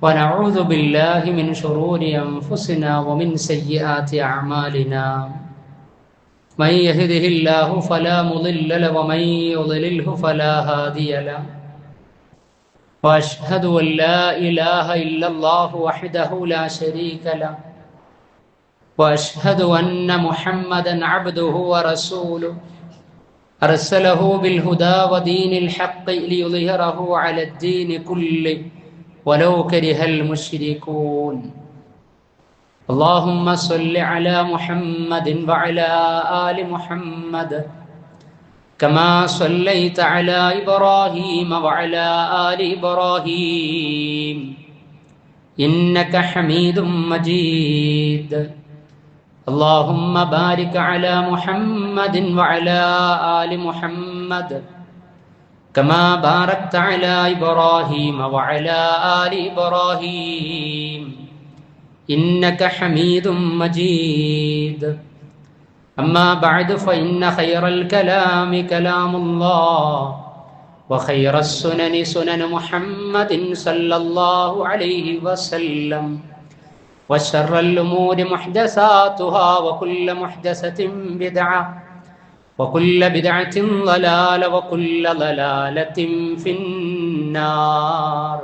ونعوذ بالله من شرور أنفسنا ومن سيئات أعمالنا من يهده الله فلا مضل له ومن يضلله فلا هادي له وأشهد أن لا إله إلا الله وحده لا شريك له وأشهد أن محمدا عبده ورسوله أرسله بالهدى ودين الحق ليظهره على الدين كله ولو كره المشركون اللهم صل على محمد وعلى آل محمد كما صليت على إبراهيم وعلى آل إبراهيم إنك حميد مجيد اللهم بارك على محمد وعلى آل محمد كما باركت على إبراهيم وعلى آل إبراهيم إنك حميد مجيد أما بعد فإن خير الكلام كلام الله وخير السنن سنن محمد صلى الله عليه وسلم وشر الأمور محدثاتها وكل محدثة بدعة وكل بدعة ضلالة وكل ضلالة في النار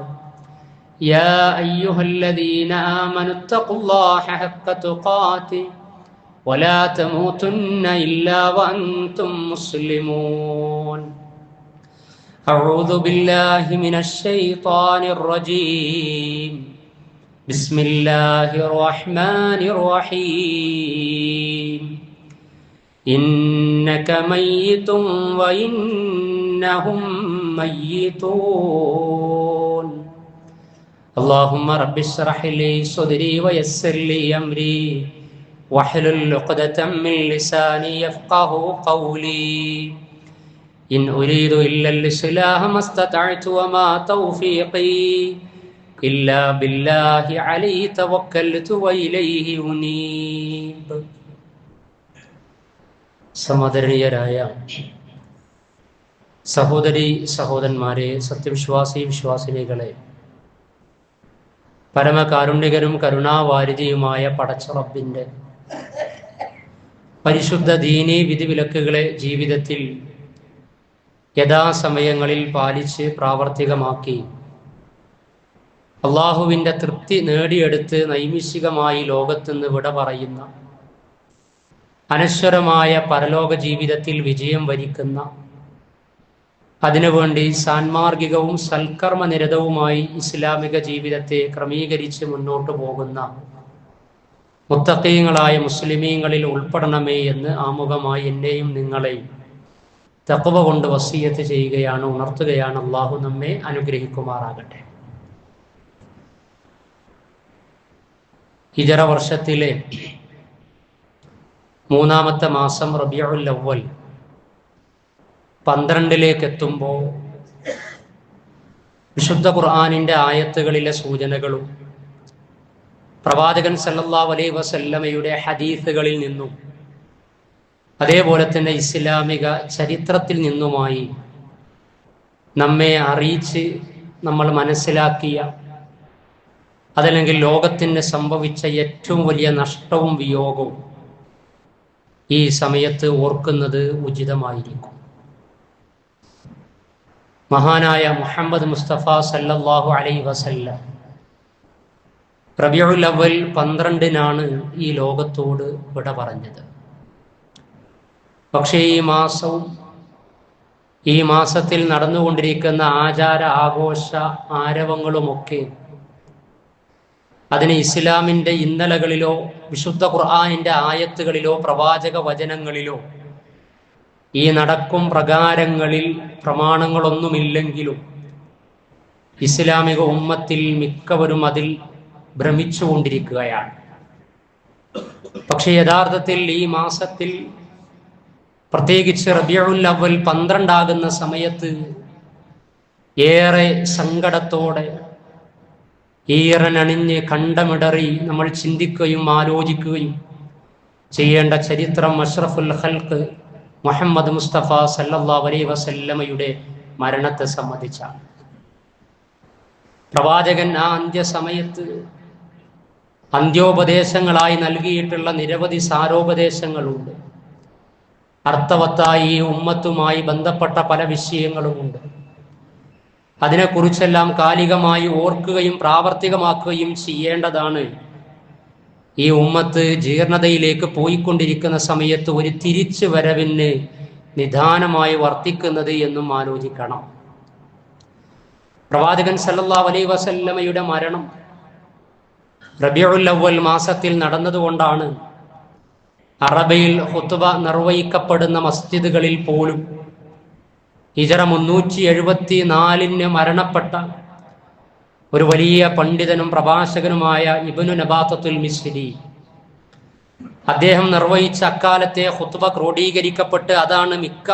يا أيها الذين آمنوا اتقوا الله حق تقاته ولا تموتن إلا وأنتم مسلمون أعوذ بالله من الشيطان الرجيم بسم الله الرحمن الرحيم إنك ميت وإنهم ميتون اللهم رب اشرح لي صدري ويسر لي أمري واحلل عقدة من لساني يفقه قولي إن أريد إلا الإصلاح ما استطعت وما توفيقي إلا بالله عليه توكلت وإليه أنيب. സമദരണീയരായ സഹോദരി സഹോദരന്മാരെ, സത്യവിശ്വാസി വിശ്വാസിനികളെ, പരമകാരുണ്യകരും കരുണാവാരിധിയുമായ പടച്ച റബ്ബിൻ്റെ പരിശുദ്ധ ദീനീ വിധിവിലക്കുകളെ ജീവിതത്തിൽ യഥാസമയങ്ങളിൽ പാലിച്ച് പ്രാവർത്തികമാക്കി അള്ളാഹുവിൻ്റെ തൃപ്തി നേടിയെടുത്ത് നൈമിഷികമായി ലോകത്തുനിന്ന് വിട പറയുന്ന, അനശ്വരമായ പരലോക ജീവിതത്തിൽ വിജയം വരിക്കുന്ന, അതിനുവേണ്ടി സാൻമാർഗികവും സൽക്കർമ്മനിരതവുമായി ഇസ്ലാമിക ജീവിതത്തെ ക്രമീകരിച്ച് മുന്നോട്ടു പോകുന്ന മുത്തഖീങ്ങളായ മുസ്ലിമീങ്ങളിൽ ഉൾപ്പെടണമേ എന്ന് ആമുഖമായി എന്നെയും നിങ്ങളെയും തഖ്വ കൊണ്ട് വസിയത്ത് ചെയ്യുകയാണ്, ഉണർത്തുകയാണ്. അള്ളാഹു നമ്മെ അനുഗ്രഹിക്കുമാറാകട്ടെ. ഹിജറ വർഷത്തിലെ മൂന്നാമത്തെ മാസം റബീഉൽ അവ്വൽ 12 എത്തുമ്പോൾ വിശുദ്ധ ഖുർആനിൻ്റെ ആയത്തുകളിലെ സൂചനകളും പ്രവാചകൻ സല്ലല്ലാഹു അലൈഹി വസല്ലമയുടെ ഹദീസുകളിൽ നിന്നും അതേപോലെ തന്നെ ഇസ്ലാമിക ചരിത്രത്തിൽ നിന്നുമായി നമ്മെ അറിയിച്ച് നമ്മൾ മനസ്സിലാക്കിയ, അതല്ലെങ്കിൽ ലോകത്തിന് സംഭവിച്ച ഏറ്റവും വലിയ നഷ്ടവും വിയോഗവും ഈ സമയത്ത് ഓർക്കുന്നത് ഉചിതമായിരിക്കും. മഹാനായ മുഹമ്മദ് മുസ്തഫ സല്ലല്ലാഹു അലൈഹി വസല്ലം റബീഉൽ അവ്വൽ 12 ഈ ലോകത്തോട് വിട പറഞ്ഞത്. പക്ഷേ ഈ മാസത്തിൽ നടന്നുകൊണ്ടിരിക്കുന്ന ആചാര ആഘോഷ ആരവങ്ങളുമൊക്കെ അതിന് ഇസ്ലാമിൻ്റെ ഇന്നലകളിലോ വിശുദ്ധ ഖുർആനിൻ്റെ ആയത്തുകളിലോ പ്രവാചക വചനങ്ങളിലോ ഈ നടക്കും പ്രകാരങ്ങളിൽ പ്രമാണങ്ങളൊന്നുമില്ലെങ്കിലും ഇസ്ലാമിക ഉമ്മത്തിൽ മിക്കവരും അതിൽ ഭ്രമിച്ചുകൊണ്ടിരിക്കുകയാണ്. പക്ഷേ യഥാർത്ഥത്തിൽ ഈ മാസത്തിൽ, പ്രത്യേകിച്ച് റബീഉൽ അവ്വൽ 12 സമയത്ത് ഏറെ സങ്കടത്തോടെ ഈറനണിഞ്ഞ് കണ്ടമിടറി നമ്മൾ ചിന്തിക്കുകയും ആലോചിക്കുകയും ചെയ്യേണ്ട ചരിത്രം അഷ്റഫുൽ ഖൽഖ് മുഹമ്മദ് മുസ്തഫ സല്ലല്ലാഹു അലൈഹി വസല്ലമയുടെ മരണത്തെ സംബന്ധിച്ചാണ്. പ്രവാചകൻ ആ അന്ത്യസമയത്ത് അന്ത്യോപദേശങ്ങളായി നൽകിയിട്ടുള്ള നിരവധി സാരോപദേശങ്ങളുണ്ട്. അർത്ഥവത്തായി ഈ ഉമ്മത്തുമായി ബന്ധപ്പെട്ട പല വിഷയങ്ങളുമുണ്ട്. അതിനെക്കുറിച്ചെല്ലാം കാലികമായി ഓർക്കുകയും പ്രാവർത്തികമാക്കുകയും ചെയ്യേണ്ടതാണ്. ഈ ഉമ്മത്ത് ജീർണതയിലേക്ക് പോയിക്കൊണ്ടിരിക്കുന്ന സമയത്ത് ഒരു തിരിച്ചു വരവിന് നിദാനമായി വർത്തിക്കുന്നത് എന്നും ആലോചിക്കണം. പ്രവാചകൻ സല്ലല്ലാഹു അലൈഹി വസല്ലമയുടെ മരണം റബീഉൽ അവ്വൽ മാസത്തിൽ നടന്നതുകൊണ്ടാണ് അറബിയിൽ ഖുത്ബ നിർവഹിക്കപ്പെടുന്ന മസ്ജിദുകളിൽ പോലും ഹിജറ 374 മരണപ്പെട്ട ഒരു വലിയ പണ്ഡിതനും പ്രഭാഷകനുമായ ഇബ്നു നബാത്തത്തുൽ മിസ്രി അദ്ദേഹം നിർവഹിച്ച അക്കാലത്തെ ഖുത്ബ ക്രോഡീകരിക്കപ്പെട്ട് അതാണ് മിക്ക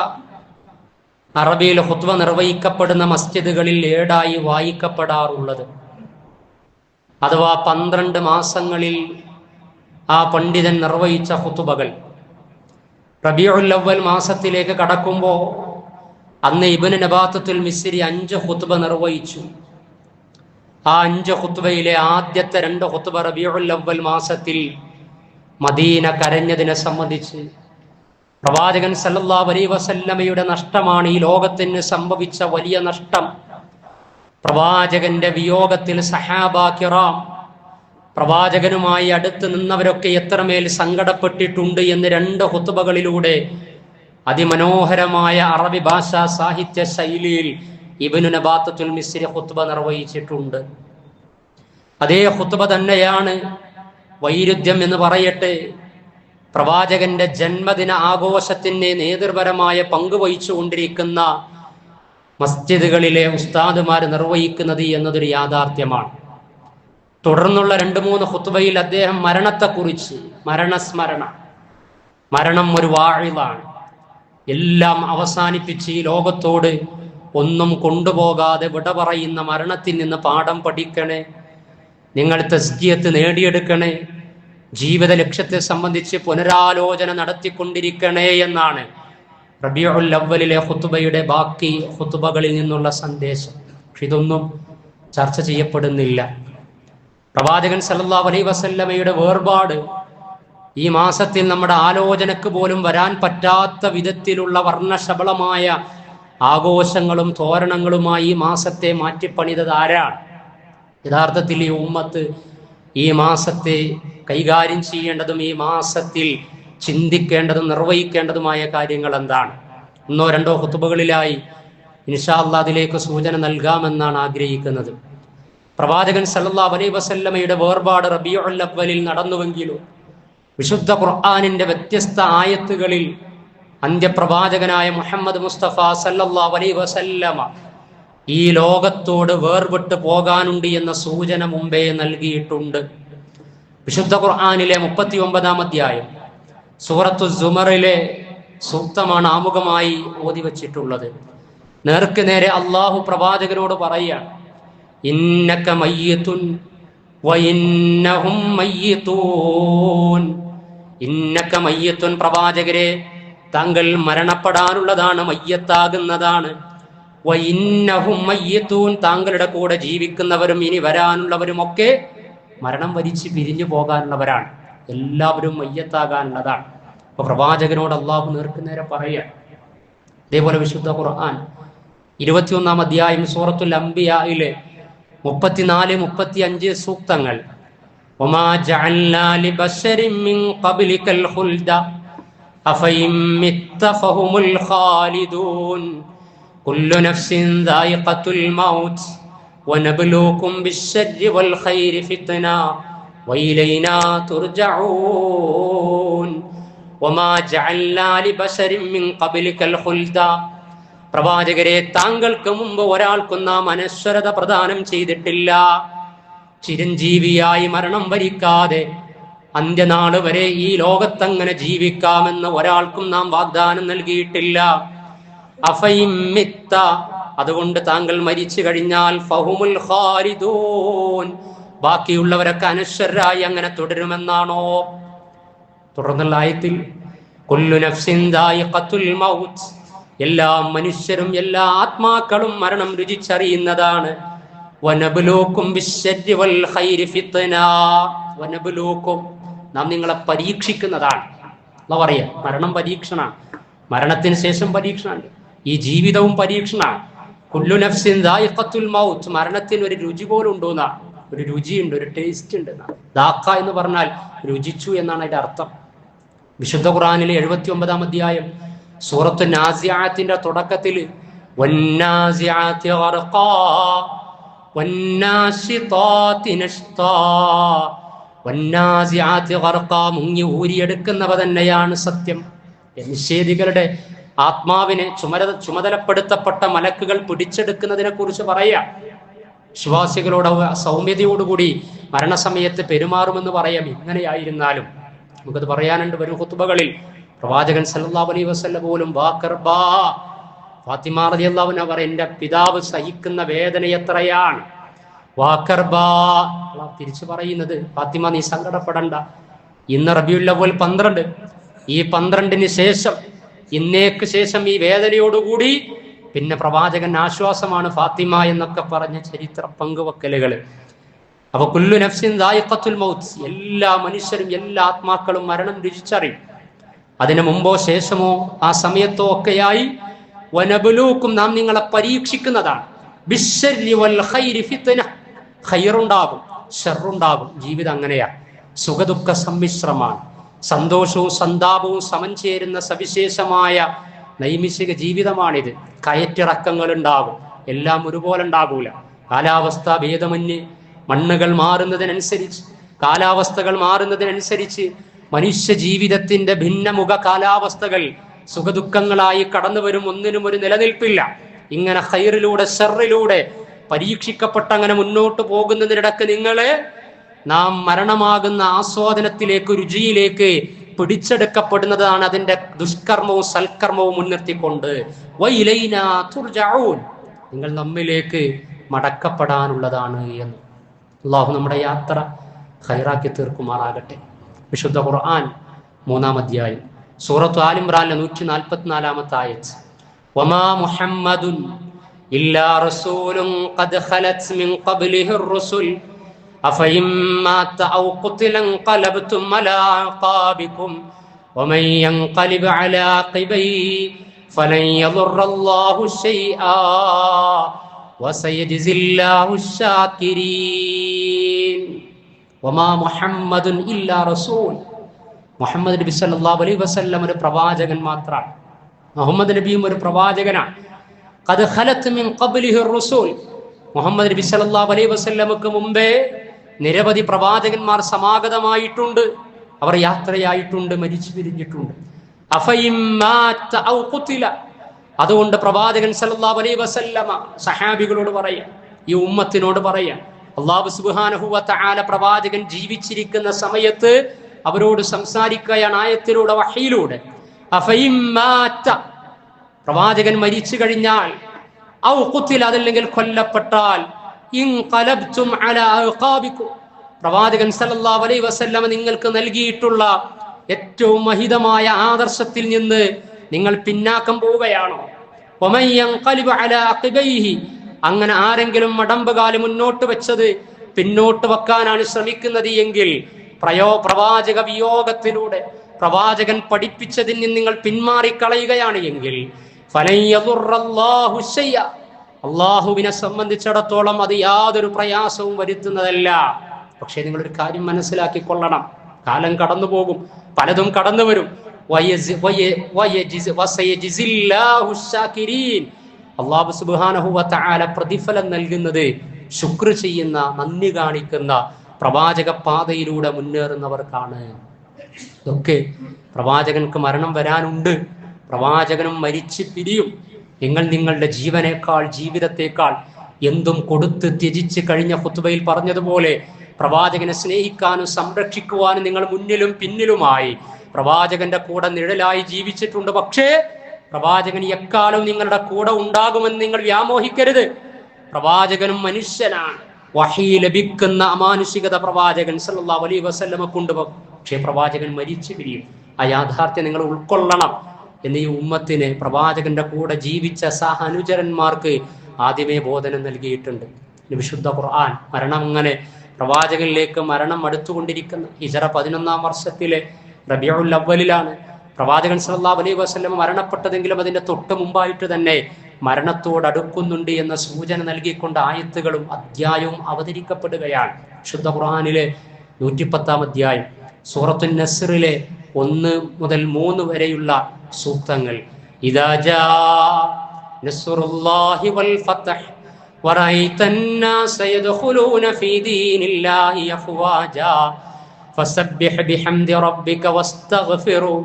അറബിയിൽ ഖുത്ബ നിർവഹിക്കപ്പെടുന്ന മസ്ജിദുകളിൽ ഏടായി വായിക്കപ്പെടാറുള്ളത്. അഥവാ 12 മാസങ്ങളിൽ ആ പണ്ഡിതൻ നിർവഹിച്ച ഖുത്ബകൾ. റബീഉൽ അവ്വൽ മാസത്തിലേക്ക് കടക്കുമ്പോൾ അന്ന് ഇബ്നു നബാത്തത്തുൽ മിസ്രി 5 ഖുത്ബ നിർവഹിച്ചു. ആ 5 ഖുത്ബയിലെ ആദ്യത്തെ 2 ഖുത്ബ റബീഉൽ അവ്വൽ മാസത്തിൽ മദീന കരഞ്ഞതിനെ സംബന്ധിച്ച് പ്രവാചകൻ സല്ലല്ലാഹു അലൈഹി വസല്ലമയുടെ നഷ്ടമാണ് ഈ ലോകത്തിന് സംഭവിച്ച വലിയ നഷ്ടം. പ്രവാചകന്റെ വിയോഗത്തിൽ സഹാബാ കിറാം, പ്രവാചകനുമായി അടുത്ത് നിന്നവരൊക്കെ എത്രമേൽ സങ്കടപ്പെട്ടിട്ടുണ്ട് എന്ന് 2 ഖുത്ബകളിലൂടെ അതിമനോഹരമായ അറബി ഭാഷാ സാഹിത്യ ശൈലിയിൽ ഇബ്നു നബാത്തത്തുൽ മിസ്രി ഖുത്ബ നിർവഹിച്ചിട്ടുണ്ട്. അതേ ഖുത്ബ തന്നെയാണ് വൈരുദ്ധ്യം എന്ന് പറയട്ടെ, പ്രവാചകന്റെ ജന്മദിന ആഘോഷത്തിന് നേതൃപരമായ പങ്കുവഹിച്ചു കൊണ്ടിരിക്കുന്ന മസ്ജിദുകളിലെ ഉസ്താദുമാർ നിർവഹിക്കുന്നത് എന്നതൊരു യാഥാർത്ഥ്യമാണ്. തുടർന്നുള്ള 2-3 ഖുത്ബയിൽ അദ്ദേഹം മരണത്തെക്കുറിച്ച്, മരണസ്മരണ, മരണം ഒരു വാഇളാണ്, എല്ലാം അവസാനിപ്പിച്ച് ഈ ലോകത്തോട് ഒന്നും കൊണ്ടുപോകാതെ വിട പറയുന്ന മരണത്തിൽ നിന്ന് പാഠം പഠിക്കണേ, നിങ്ങൾ തസ്കിയത്ത് നേടിയെടുക്കണേ, ജീവിത ലക്ഷ്യത്തെ സംബന്ധിച്ച് പുനരാലോചന നടത്തിക്കൊണ്ടിരിക്കണേ എന്നാണ് റബീഉൽ അവ്വലിലെ ഖുത്ബയുടെ ബാക്കി ഖുത്ബകളിൽ നിന്നുള്ള സന്ദേശം. പക്ഷെ ഇതൊന്നും ചർച്ച ചെയ്യപ്പെടുന്നില്ല. പ്രവാചകൻ സല്ലല്ലാഹു അലൈഹി വസല്ലമയുടെ വേർപാട് ഈ മാസത്തിൽ നമ്മുടെ ആലോചനക്ക് പോലും വരാൻ പറ്റാത്ത വിധത്തിലുള്ള വർണ്ണശബളമായ ആഘോഷങ്ങളും തോരണങ്ങളുമായി ഈ മാസത്തെ മാറ്റിപ്പണിതത് ആരാണ്? യഥാർത്ഥത്തിൽ ഈ ഉമ്മത്ത് ഈ മാസത്തെ കൈകാര്യം ചെയ്യേണ്ടതും ഈ മാസത്തിൽ ചിന്തിക്കേണ്ടതും നിർവഹിക്കേണ്ടതുമായ കാര്യങ്ങൾ എന്താണ്? 1-2 ഖുത്ബകളിലായി ഇൻഷാ അല്ലാഹ് അതിലേക്ക് സൂചന നൽകാമെന്നാണ് ആഗ്രഹിക്കുന്നത്. പ്രവാചകൻ സല്ലല്ലാഹു അലൈഹി വസല്ലമയുടെ വേർപാട് റബീഉൽ അവ്വലിൽ നടന്നുവെങ്കിലും വിശുദ്ധ ഖുർആനിന്റെ വ്യത്യസ്ത ആയത്തുകളിൽ അന്ത്യപ്രവാചകനായ മുഹമ്മദ് മുസ്തഫ സല്ലല്ലാഹു അലൈഹി വസല്ലമ ഈ ലോകത്തോട് വേർപെട്ട് പോകാനുണ്ട് എന്ന സൂചന മുമ്പേ നൽകിയിട്ടുണ്ട്. വിശുദ്ധ ഖുർആനിലെ 39-ാം അധ്യായം സൂറത്തു സുമറിലെ സൂക്തമാണ് ആമുഖമായി ഓതി വച്ചിട്ടുള്ളത്. നേർക്ക് നേരെ അള്ളാഹു പ്രവാചകനോട് പറയുകയാണ്, ഇന്നക മയ്യിതുൻ വ ഇന്നഹും മയ്യിതൂൻ. ഇന്നക മയ്യിതുൻ, പ്രവാചകരെ താങ്കൾ മരണപ്പെടാനുള്ളതാണ്, മയ്യത്താകുന്നതാണ്. വ ഇന്നഹും മയ്യിതൂൻ, താങ്കളുടെ കൂടെ ജീവിക്കുന്നവരും ഇനി വരാനുള്ളവരും ഒക്കെ മരണം വരിച്ച് പിരിഞ്ഞു പോകാനുള്ളവരാണ്, എല്ലാവരും മയ്യത്താകാനുള്ളതാണ്. അപ്പൊ പ്രവാചകനോട് അള്ളാഹു നേർക്ക് നേരെ പറയുക. അതേപോലെ വിശുദ്ധ ഖുർആൻ 21-ാം അധ്യായം സൂറത്തുൽ അംബിയായിലെ 34-35 സൂക്തങ്ങൾ. വമാ ജഅൽനാ ലിബശരിൻ മിൻ ഖബ്ലികൽ ഖുൽദ അഫഇൻ മിത്ത ഫഹുമുൽ ഖാലിദൂൻ കുല്ലു നഫ്സിൻ ദായിഖത്തുൽ മൗത്ത് വനബ്ലൂകും ബിശ്ശർരി വൽ ഖൈരി ഫിത്ന വഇലൈനാ തുർജഊൻ. വമാ ജഅൽനാ ലിബശരിൻ മിൻ ഖബ്ലികൽ ഖുൽദ, പ്രവാചകരെ താങ്കൾക്ക് മുമ്പ് ഒരാൾക്കും നാം അനശ്വരത പ്രദാനം ചെയ്തിട്ടില്ല. ചിരഞ്ജീവിയായി മരണം വരിക്കാതെ അന്ത്യനാൾ വരെ ഈ ലോകത്തങ്ങനെ ജീവിക്കാമെന്ന് ഒരാൾക്കും നാം വാഗ്ദാനം നൽകിയിട്ടില്ല. അഫൈമിത്ത, അതുകൊണ്ട് താങ്കൾ മരിച്ചു കഴിഞ്ഞാൽ ഫഹുമുൽ ഖാലിദൂൻ, ബാക്കിയുള്ളവരൊക്കെ അനശ്വരായി അങ്ങനെ തുടരുമെന്നാണോ? തുടർന്നുള്ള ആയത്തിൽ കുല്ലു നഫ്സിൻ ദായിഖത്തുൽ മൗത്ത്, എല്ലാ മനുഷ്യരും എല്ലാ ആത്മാക്കളും മരണം രുചിച്ചറിയുന്നതാണ്. വനബ്ലൂക്കും ബിശ്ശർരി വൽ ഖൈരി ഫിത്ന. വനബ്ലൂക്കും, നാം നിങ്ങളെ പരീക്ഷിക്കുന്നതാണ്. അല്ലാഹു പറയാ, മരണം പരീക്ഷണമാണ്, മരണത്തിന് ശേഷം പരീക്ഷണമാണ്, ഈ ജീവിതവും പരീക്ഷണമാണ്. കുല്ലു നഫ്സിൻ ദായിഖത്തുൽ മൗത്ത്, മരണത്തിന് ഒരു രുചി പോലും ഉണ്ടോന്നാ, ഒരു രുചിയുണ്ട്, ഒരു ടേസ്റ്റ് ഉണ്ട്. ദാഖ എന്ന് പറഞ്ഞാൽ രുചിച്ചു എന്നാണ് അതിന്റെ അർത്ഥം. വിശുദ്ധ ഖുർആനിലെ 79-ാം അധ്യായം സൂറത്ത് നാസിആത്തിന്റെ തുടക്കത്തിൽ വന്നാസിആതി ഗർഖാ വന്നാശിതാതി നശ്താ, വന്നാസിആതി ഗർഖാ, മുങ്ങി ഊരിയെടുക്കുന്നവ തന്നെയാണ് സത്യം. നിഷേധികളുടെ ആത്മാവിനെ ചുമതലപ്പെടുത്തപ്പെട്ട മലക്കുകൾ പിടിച്ചെടുക്കുന്നതിനെ കുറിച്ച് പറയാം. വിശ്വാസികളോട് സൗമ്യതയോടുകൂടി മരണസമയത്ത് പെരുമാറുമെന്ന് പറയാം. ഇങ്ങനെയായിരുന്നാലും നമുക്കത് പറയാനുണ്ട് വരും ഖുതുബകളിൽ. പ്രവാചകൻ സല്ലല്ലാഹു അലൈഹി വസല്ലം പോലും ഫാത്തിമ റളിയല്ലാഹു അൻഹ പറയും, എന്റെ പിതാവ് സഹിക്കുന്ന വേദന എത്രയാണ്. തിരിച്ചു പറയുന്നത്, ഫാത്തിമ നീ സങ്കടപ്പെടണ്ട, ഇന്ന് റബീഉൽ അവ്വൽ 12, ഈ 12-ന് ശേഷം, ഇന്നേക്ക് ശേഷം ഈ വേദനയോടുകൂടി പിന്നെ പ്രവാചകൻ ആശ്വാസമാണ് ഫാത്തിമ എന്നൊക്കെ പറഞ്ഞ ചരിത്ര പങ്കുവെക്കലുകൾ. അപ്പൊ കുല്ലു നഫ്സിൻ ദായിഖത്തുൽ മൗത്ത്, എല്ലാ മനുഷ്യരും എല്ലാ ആത്മാക്കളും മരണം രുചിച്ചറിയും. അതിനു മുമ്പോ ശേഷമോ ആ സമയത്തോ ഒക്കെയായി വനബ്ലൂക്കും, നാം നിങ്ങളെ പരീക്ഷിക്കുന്നതാണ്. ബിശ്ശർരി വൽ ഖൈരി ഫിത്ന, ഖൈറുണ്ടാകും ശർറുണ്ടാകും. ജീവിതം അങ്ങനെയാ, സുഖദുഃഖ സമ്മിശ്രമാണ്. സന്തോഷവും സന്താപവും സമം ചേരുന്ന സവിശേഷമായ നൈമിഷിക ജീവിതമാണിത്. കയറ്റിറക്കങ്ങൾ ഉണ്ടാകും, എല്ലാം ഒരുപോലെ ഉണ്ടാകൂല. കാലാവസ്ഥ ഭേദമന്യേ മണ്ണുകൾ മാറുന്നതിനനുസരിച്ച്, കാലാവസ്ഥകൾ മാറുന്നതിനനുസരിച്ച് മനുഷ്യ ജീവിതത്തിന്റെ ഭിന്നമുഖ കാലാവസ്ഥകൾ സുഖദുഃഖങ്ങളായി കടന്നു വരും. ഒന്നിനും ഒരു നിലനിൽപ്പില്ല. ഇങ്ങനെ ഖൈറിലൂടെ ശർറിലൂടെ പരീക്ഷിക്കപ്പെട്ട അങ്ങനെ മുന്നോട്ട് പോകുന്നതിനിടക്ക് നിങ്ങളെ നാം മരണമാകുന്ന ആസ്വാദനത്തിലേക്ക്, രുചിയിലേക്ക് പിടിച്ചെടുക്കപ്പെടുന്നതാണ്. അതിന്റെ ദുഷ്കർമ്മവും സൽക്കർമ്മവും മുൻനിർത്തിക്കൊണ്ട് വഇലൈനാ തുർജഊൻ, നിങ്ങൾ നമ്മിലേക്ക് മടക്കപ്പെടാനുള്ളതാണ് എന്ന്. അല്ലാഹു നമ്മുടെ യാത്ര ഖൈറാക്കി തീർക്കുമാറാകട്ടെ. വിശുദ്ധ ഖുർആൻ 3-ാം അധ്യായം സൂറത്ത് ആൽ ഇംറാനിലെ 144-ാമത്തെ ആയത്ത്, വമാ മുഹമ്മദുൻ ഇല്ലാ റസൂലുൻ ഖദ് ഖലത് മിൻ ഖബ്ലിഹിർ റുസുൽ അഫഇൻ മാത ഔ ഖുതില ഖലബ്തും അലാ അഖാബികും വമൻ യൻഖലിബ് അലാ ഖിബൈഹി ഫലൻ യദുറല്ലാഹു ശൈആ വസയജ്സില്ലാഹു ശാകിരീൻ. വമാ മുഹമ്മദുൻ ഇല്ലാ റസൂൽ, മുഹമ്മദ് നബി സല്ലല്ലാഹു അലൈഹി വസല്ലം ഒരു പ്രവാചകൻ മാത്രമാണ്. മുഹമ്മദ് നബിയും ഒരു പ്രവാചകനാണ്. ഖദ് ഖലത് മിൻ ഖബ്ലിഹിർ റുസൂൽ, മുഹമ്മദ് നബി സല്ലല്ലാഹു അലൈഹി വസല്ലമക്ക് മുമ്പേ നിരവധി പ്രവാചകന്മാർ സമാഗതമായിട്ടുണ്ട്. അവർ യാത്രയായിട്ടുണ്ട്, മരിച്ചു പിരിഞ്ഞിട്ടുണ്ട്. അഫഇൻ മാത ഔ ഖുതില, അതുകൊണ്ട് പ്രവാചകൻ സല്ലല്ലാഹു അലൈഹി വസല്ലമ സഹാബികളോട് പറയാ, ഈ ഉമ്മത്തിനോട് പറയാ, അല്ലാഹു സുബ്ഹാനഹു വ തആല പ്രവാചകൻ ജീവിച്ചിരിക്കുന്ന സമയത്ത് അവരോട് സംസാരിക്കുകയാണ് ആയത്തിലൂടെ, വഹയിലൂടെ. അഫഇൻ മാത, പ്രവാചകൻ മരിച്ചു കഴിഞ്ഞാൽ, ഔ ഖുതില, അതല്ലെങ്കിൽ കൊല്ലപ്പെട്ടാൽ, ഇൻഖലബ്തും അലാ അഖാബികും, പ്രവാചകൻ സല്ലല്ലാഹു അലൈഹി വസല്ലമ നിങ്ങൾക്ക് നൽകിയിട്ടുള്ള ഏറ്റവും മഹിതമായ ആദർശത്തിൽ നിന്ന് നിങ്ങൾ പിന്നാക്കം പോവുകയാണോ? വമൻ യൻഖലിബ് അലാ അഖിബൈഹി, അങ്ങനെ ആരെങ്കിലും മടമ്പുകാല് മുന്നോട്ട് വെച്ചത് പിന്നോട്ട് വെക്കാനാണ് ശ്രമിക്കുന്നത് എങ്കിൽ, പ്രവാചക വിയോഗത്തിലൂടെ പ്രവാചകൻ പഠിപ്പിച്ചതിൽ നിന്ന് നിങ്ങൾ പിന്മാറിക്കളയുകയാണ് എങ്കിൽ, ഫലൻ യദുറല്ലാഹു ശൈഅ, അല്ലാഹുവിനെ സംബന്ധിച്ചിടത്തോളം അത് യാതൊരു പ്രയാസവും വരുത്തുന്നതല്ല. പക്ഷേ നിങ്ങളൊരു കാര്യം മനസ്സിലാക്കിക്കൊള്ളണം, കാലം കടന്നു പോകും, പലതും കടന്നു വരും. അല്ലാഹു സുബ്ഹാനഹു വ തആല പ്രതിഫലം നൽകുന്നത് ശുക്ർ ചെയ്യുന്ന, നന്ദി കാണിക്കുന്ന പ്രവാചക പാതയിലൂടെ മുന്നേറുന്നവർക്കാണ്. ഇതൊക്കെ പ്രവാചകൻക്ക് മരണം വരാനുണ്ട്, പ്രവാചകനും മരിച്ചു പിരിയും. നിങ്ങൾ നിങ്ങളുടെ ജീവനേക്കാൾ, ജീവിതത്തെക്കാൾ എന്തും കൊടുത്ത് ത്യജിച്ച് കഴിഞ്ഞ ഖുത്ബയിൽ പറഞ്ഞതുപോലെ പ്രവാചകനെ സ്നേഹിക്കാനും സംരക്ഷിക്കുവാനും നിങ്ങൾ മുന്നിലും പിന്നിലുമായി പ്രവാചകന്റെ കൂടെ നിഴലായി ജീവിച്ചിട്ടുണ്ട്. പക്ഷേ പ്രവാചകൻ എക്കാലവും നിങ്ങളുടെ കൂടെ ഉണ്ടാകുമെന്ന് നിങ്ങൾ വ്യാമോഹിക്കരുത്. പ്രവാചകനും മനുഷ്യനാണ്. വഹീ ലഭിക്കുന്ന അമാനുഷികത പ്രവാചകൻ സല്ലല്ലാഹു അലൈഹി വസല്ലമ കൊണ്ടുപോകും. പക്ഷേ പ്രവാചകൻ മരിച്ചു പിരിയും. ആ യാഥാർത്ഥ്യം നിങ്ങൾ ഉൾക്കൊള്ളണം എന്ന് ഈ ഉമ്മത്തിന് പ്രവാചകന്റെ കൂടെ ജീവിച്ച സഹനുചരന്മാർക്ക് ആദ്യമേ ബോധനം നൽകിയിട്ടുണ്ട്. വിശുദ്ധ ഖുർആൻ. മരണം അങ്ങനെ പ്രവാചകനിലേക്ക് മരണം അടുത്തുകൊണ്ടിരിക്കുന്ന ഹിജറ 11-ാം വർഷത്തിലെ റബീഉൽ അവ്വലിലാണ് പ്രവാചകൻ സല്ലല്ലാഹു അലൈഹി വസല്ലം മരണപ്പെട്ടതെങ്കിലും അതിന്റെ തൊട്ട് മുമ്പായിട്ട് തന്നെ മരണത്തോട് അടുക്കുന്നുണ്ട് എന്ന സൂചന നൽകിക്കൊണ്ട് ആയത്തുകളും അധ്യായവും അവതരിക്കപ്പെടുകയാണ്. വിശുദ്ധ ഖുർആനിലെ 110-ാം അധ്യായം സൂറത്തുൻ നസ്റിലെ 1 മുതൽ 3 വരെയുള്ള സൂക്തങ്ങൾ. ഇദാ ജാ നസ്റുല്ലാഹി വൽ ഫത്ഹ് വറഅയ്ത അന്നാസ യദ്ഖുലൂന ഫീ ദീനില്ലാഹി അഫ്വാജാ ഫസബ്ബിഹ് ബിഹംദി റബ്ബിക വസ്തഗ്ഫിറു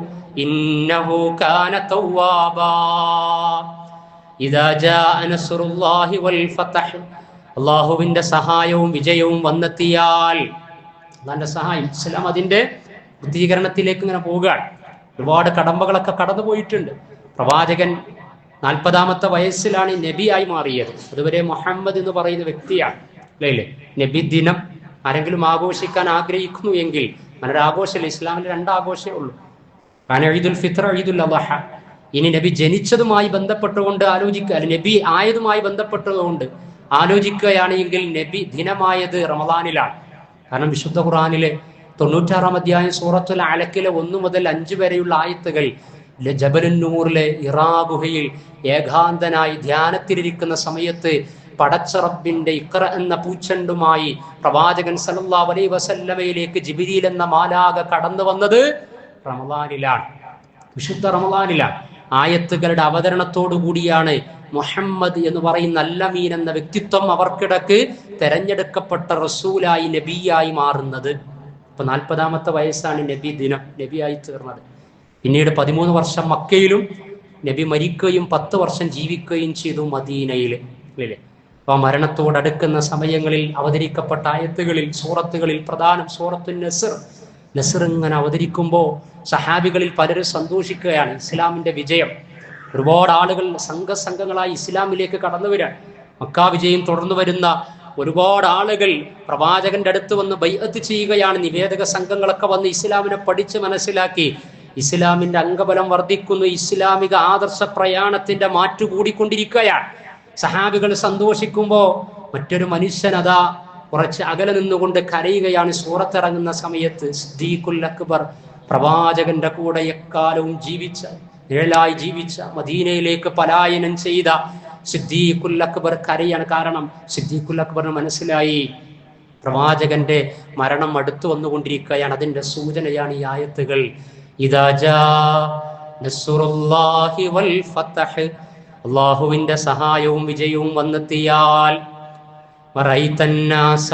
ഇന്നഹു കാന തവ്വാബാ. ഇദാ ജാ നസ്റുല്ലാഹി വൽ ഫത്ഹ്, അല്ലാഹുവിന്റെ സഹായവും വിജയവും വന്നെത്തിയാൽ. അല്ലാഹുവിന്റെ സഹായം, ഇസ്ലാം അതിന്റെ പൂർത്തീകരണത്തിലേക്ക് ഇങ്ങനെ പോവുകയാണ്. ഒരുപാട് കടമ്പകളൊക്കെ കടന്നുപോയിട്ടുണ്ട്. പ്രവാചകൻ 40-ാമത്തെ വയസ്സിലാണ് നബിയായി മാറിയത്. അതുവരെ മുഹമ്മദ് എന്ന് പറയുന്ന വ്യക്തിയാണ്. അല്ലേ? നബി ദിനം ആരെങ്കിലും ആഘോഷിക്കാൻ ആഗ്രഹിക്കുന്നു എങ്കിൽ അങ്ങനെ ആഘോഷമില്ല. ഇസ്ലാമിൽ 2 ആഘോഷമേ ഉള്ളൂ. കാരണം ഈദുൽ ഫിത്ർ, ഈദുൽ അദ്ഹ. ഇനി നബി ജനിച്ചതുമായി ബന്ധപ്പെട്ടുകൊണ്ട് ആലോചിക്കുക, നബി ആയതുമായി ബന്ധപ്പെട്ടതുകൊണ്ട് ആലോചിക്കുകയാണ് എങ്കിൽ നബി ദിനമായത് റമദാനിലാണ്. കാരണം വിശുദ്ധ ഖുർആനിലെ 96-ാം അധ്യായം സൂറത്തുൽ അലക്കിലെ 1 മുതൽ 5 വരെയുള്ള ആയത്തുകൾ ജബലുൻ നൂറിലെ ഇറാ ഗുഹയിൽ ഏകാന്തനായി ധ്യാനത്തിലിരിക്കുന്ന സമയത്ത് പടച്ച റബ്ബിന്റെ ഇഖ്റ എന്ന പൂച്ചെണ്ടുമായി പ്രവാചകൻ സല്ലല്ലാഹു അലൈഹി വസല്ലമയിലേക്ക് ജിബ്രീൽ എന്ന മാലാഖ കടന്നു വന്നത് റമദാനിലാണ്, വിശുദ്ധ റമദാനിലാണ്. ആയത്തുകളുടെ അവതരണത്തോടു കൂടിയാണ് മുഹമ്മദ് എന്ന് പറയുന്ന അല്ലമീൻ എന്ന വ്യക്തിത്വം അവർക്കിടക്ക് തെരഞ്ഞെടുക്കപ്പെട്ട റസൂലായി നബിയായി മാറുന്നത്. ഇപ്പൊ 40-ാമത്തെ വയസ്സാണ് നബി ദിനം, നബിയായി തീർന്നത്. പിന്നീട് 13 വർഷം മക്കയിലും നബി മരിക്കുകയും 10 വർഷം ജീവിക്കുകയും ചെയ്തു മദീനയിൽ. അല്ലേ? അപ്പൊ മരണത്തോടടുക്കുന്ന സമയങ്ങളിൽ അവതരിക്കപ്പെട്ട ആയത്തുകളിൽ, സൂറത്തുകളിൽ പ്രധാനം സൂറത്തുൻ നസ്ർ. നസ്ർ ഇങ്ങനെ അവതരിക്കുമ്പോൾ സഹാബികളിൽ പലരും സന്തോഷിക്കുകയാണ്. ഇസ്ലാമിന്റെ വിജയം, ഒരുപാട് ആളുകൾ സംഘങ്ങളായി ഇസ്ലാമിലേക്ക് കടന്നു വരാൻ. മക്കാ വിജയം തുടർന്നു വരുന്ന ഒരുപാട് ആളുകൾ പ്രവാചകന്റെ അടുത്ത് വന്ന് ബൈഅത്ത് ചെയ്യുകയാണ്. നിവേദക സംഘങ്ങളൊക്കെ വന്ന് ഇസ്ലാമിനെ പഠിച്ച് മനസ്സിലാക്കി. ഇസ്ലാമിന്റെ അംഗബലം വർദ്ധിക്കുന്നു. ഇസ്ലാമിക ആദർശ പ്രയാണത്തിന്റെ മാറ്റു കൂടിക്കൊണ്ടിരിക്കുകയാണ്. സഹാബികൾ സന്തോഷിക്കുമ്പോ മറ്റൊരു മനുഷ്യൻ അതാ കുറച്ച് അകലെ നിന്നുകൊണ്ട് കരയുകയാണ്. സൂറത്തിറങ്ങുന്ന സമയത്ത് സിദ്ദീഖുൽ അക്ബർ, പ്രവാചകന്റെ കൂടെ എക്കാലവും ജീവിച്ച, നിഴലായി ജീവിച്ച, മദീനയിലേക്ക് പലായനം ചെയ്ത സിദ്ദീഖുൽ അക്ബർ കരയാണ്. കാരണം സിദ്ദീഖുൽ അക്ബറിന് മനസ്സിലായി പ്രവാചകന്റെ മരണം അടുത്തു വന്നുകൊണ്ടിരിക്കുകയാണ്. അതിന്റെ സൂചനയാണ് ഈ ആയത്തുകൾ. ഇദാ ജാ നസ്റുല്ലാഹി വൽ ഫത്ഹ്, അല്ലാഹുവിന്റെ സഹായവും വിജയവും വന്നെത്തിയാൽ. വറഅയ്തന്നാസ,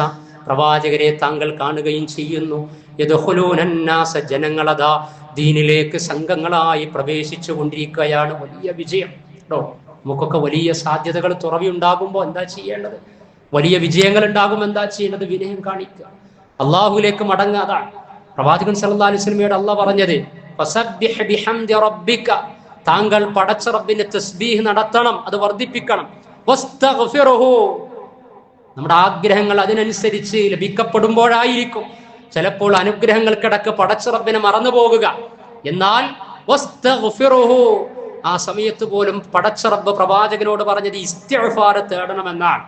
പ്രവാചകരെ താങ്കൾ കാണുകയും ചെയ്യുന്നു. യദ്ഖുലൂനന്നാസ, ജനങ്ങളതാ ദീനിലേക്ക് സംഘങ്ങളായി പ്രവേശിച്ചു കൊണ്ടിരിക്കുകയാണ്. വലിയ വിജയം കേട്ടോ. നമുക്കൊക്കെ വലിയ സാധ്യതകൾ തുറവിയുണ്ടാകുമ്പോൾ എന്താ ചെയ്യേണ്ടത്? വലിയ വിജയങ്ങൾ ഉണ്ടാകുമ്പോൾ എന്താ ചെയ്യേണ്ടത്? വിനയം കാണിക്കുക, അള്ളാഹുവിലേക്ക് മടങ്ങുക. അതാണ് പ്രവാചകൻ സല്ലല്ലാഹു അലൈഹി വസല്ലമയോട് അള്ളാഹ് പറഞ്ഞത്. ഫസബ്ബിഹ് ബിഹംദി റബ്ബിക, താങ്കൾ പടച്ച റബ്ബിന്റെ തസ്ബീഹ് നടത്തണം, അത് വർദ്ധിപ്പിക്കണം. വസ്തഗ്ഫിറുഹു, നമ്മുടെ ആഗ്രഹങ്ങൾ അതിനനുസരിച്ച് ലഭിക്കപ്പെടുമ്പോഴായിരിക്കും ചിലപ്പോൾ അനുഗ്രഹങ്ങൾക്കിടക്ക് പടച്ച റബ്ബിനെ മറന്നു പോകുക. എന്നാൽ വസ്തഗ്ഫിറുഹു, ആ സമയത്ത് പോലും പടച്ച റബ്ബ് പ്രവാചകനോട് പറഞ്ഞത് ഇസ്തിഗ്ഫാർ തേടണമെന്നാണ്.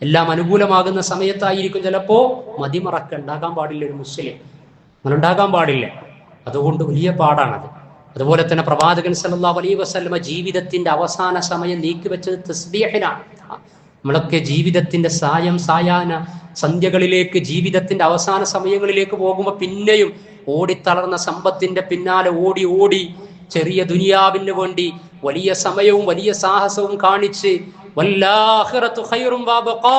എല്ലാം അനുകൂലമാകുന്ന സമയത്തായിരിക്കും ചിലപ്പോ മതിമറക്കുണ്ടാകാൻ പാടില്ല. ഒരു മുസ്ലിം അങ്ങനെ ഉണ്ടാകാൻ പാടില്ല. അതുകൊണ്ട് വലിയ പാടാണത്. അതുപോലെ തന്നെ പ്രവാചകൻ സല്ലല്ലാഹു അലൈഹി വസല്ലമ ജീവിതത്തിന്റെ അവസാന സമയം നീക്കിവെച്ചത് തസ്ബീഹിനാണ്. നമ്മളൊക്കെ ജീവിതത്തിന്റെ സായാഹ്ന സന്ധ്യകളിലേക്ക്, ജീവിതത്തിന്റെ അവസാന സമയങ്ങളിലേക്ക് പോകുമ്പോൾ പിന്നെയും ഓടിത്തളർന്ന സമ്പത്തിന്റെ പിന്നാലെ ഓടി ഓടി ചെറിയ ദുനിയാവിന് വേണ്ടി വലിയ സമയവും വലിയ സാഹസവും കാണിച്ച് വല്ലാഖിറതു ഖൈറും വബഖാ,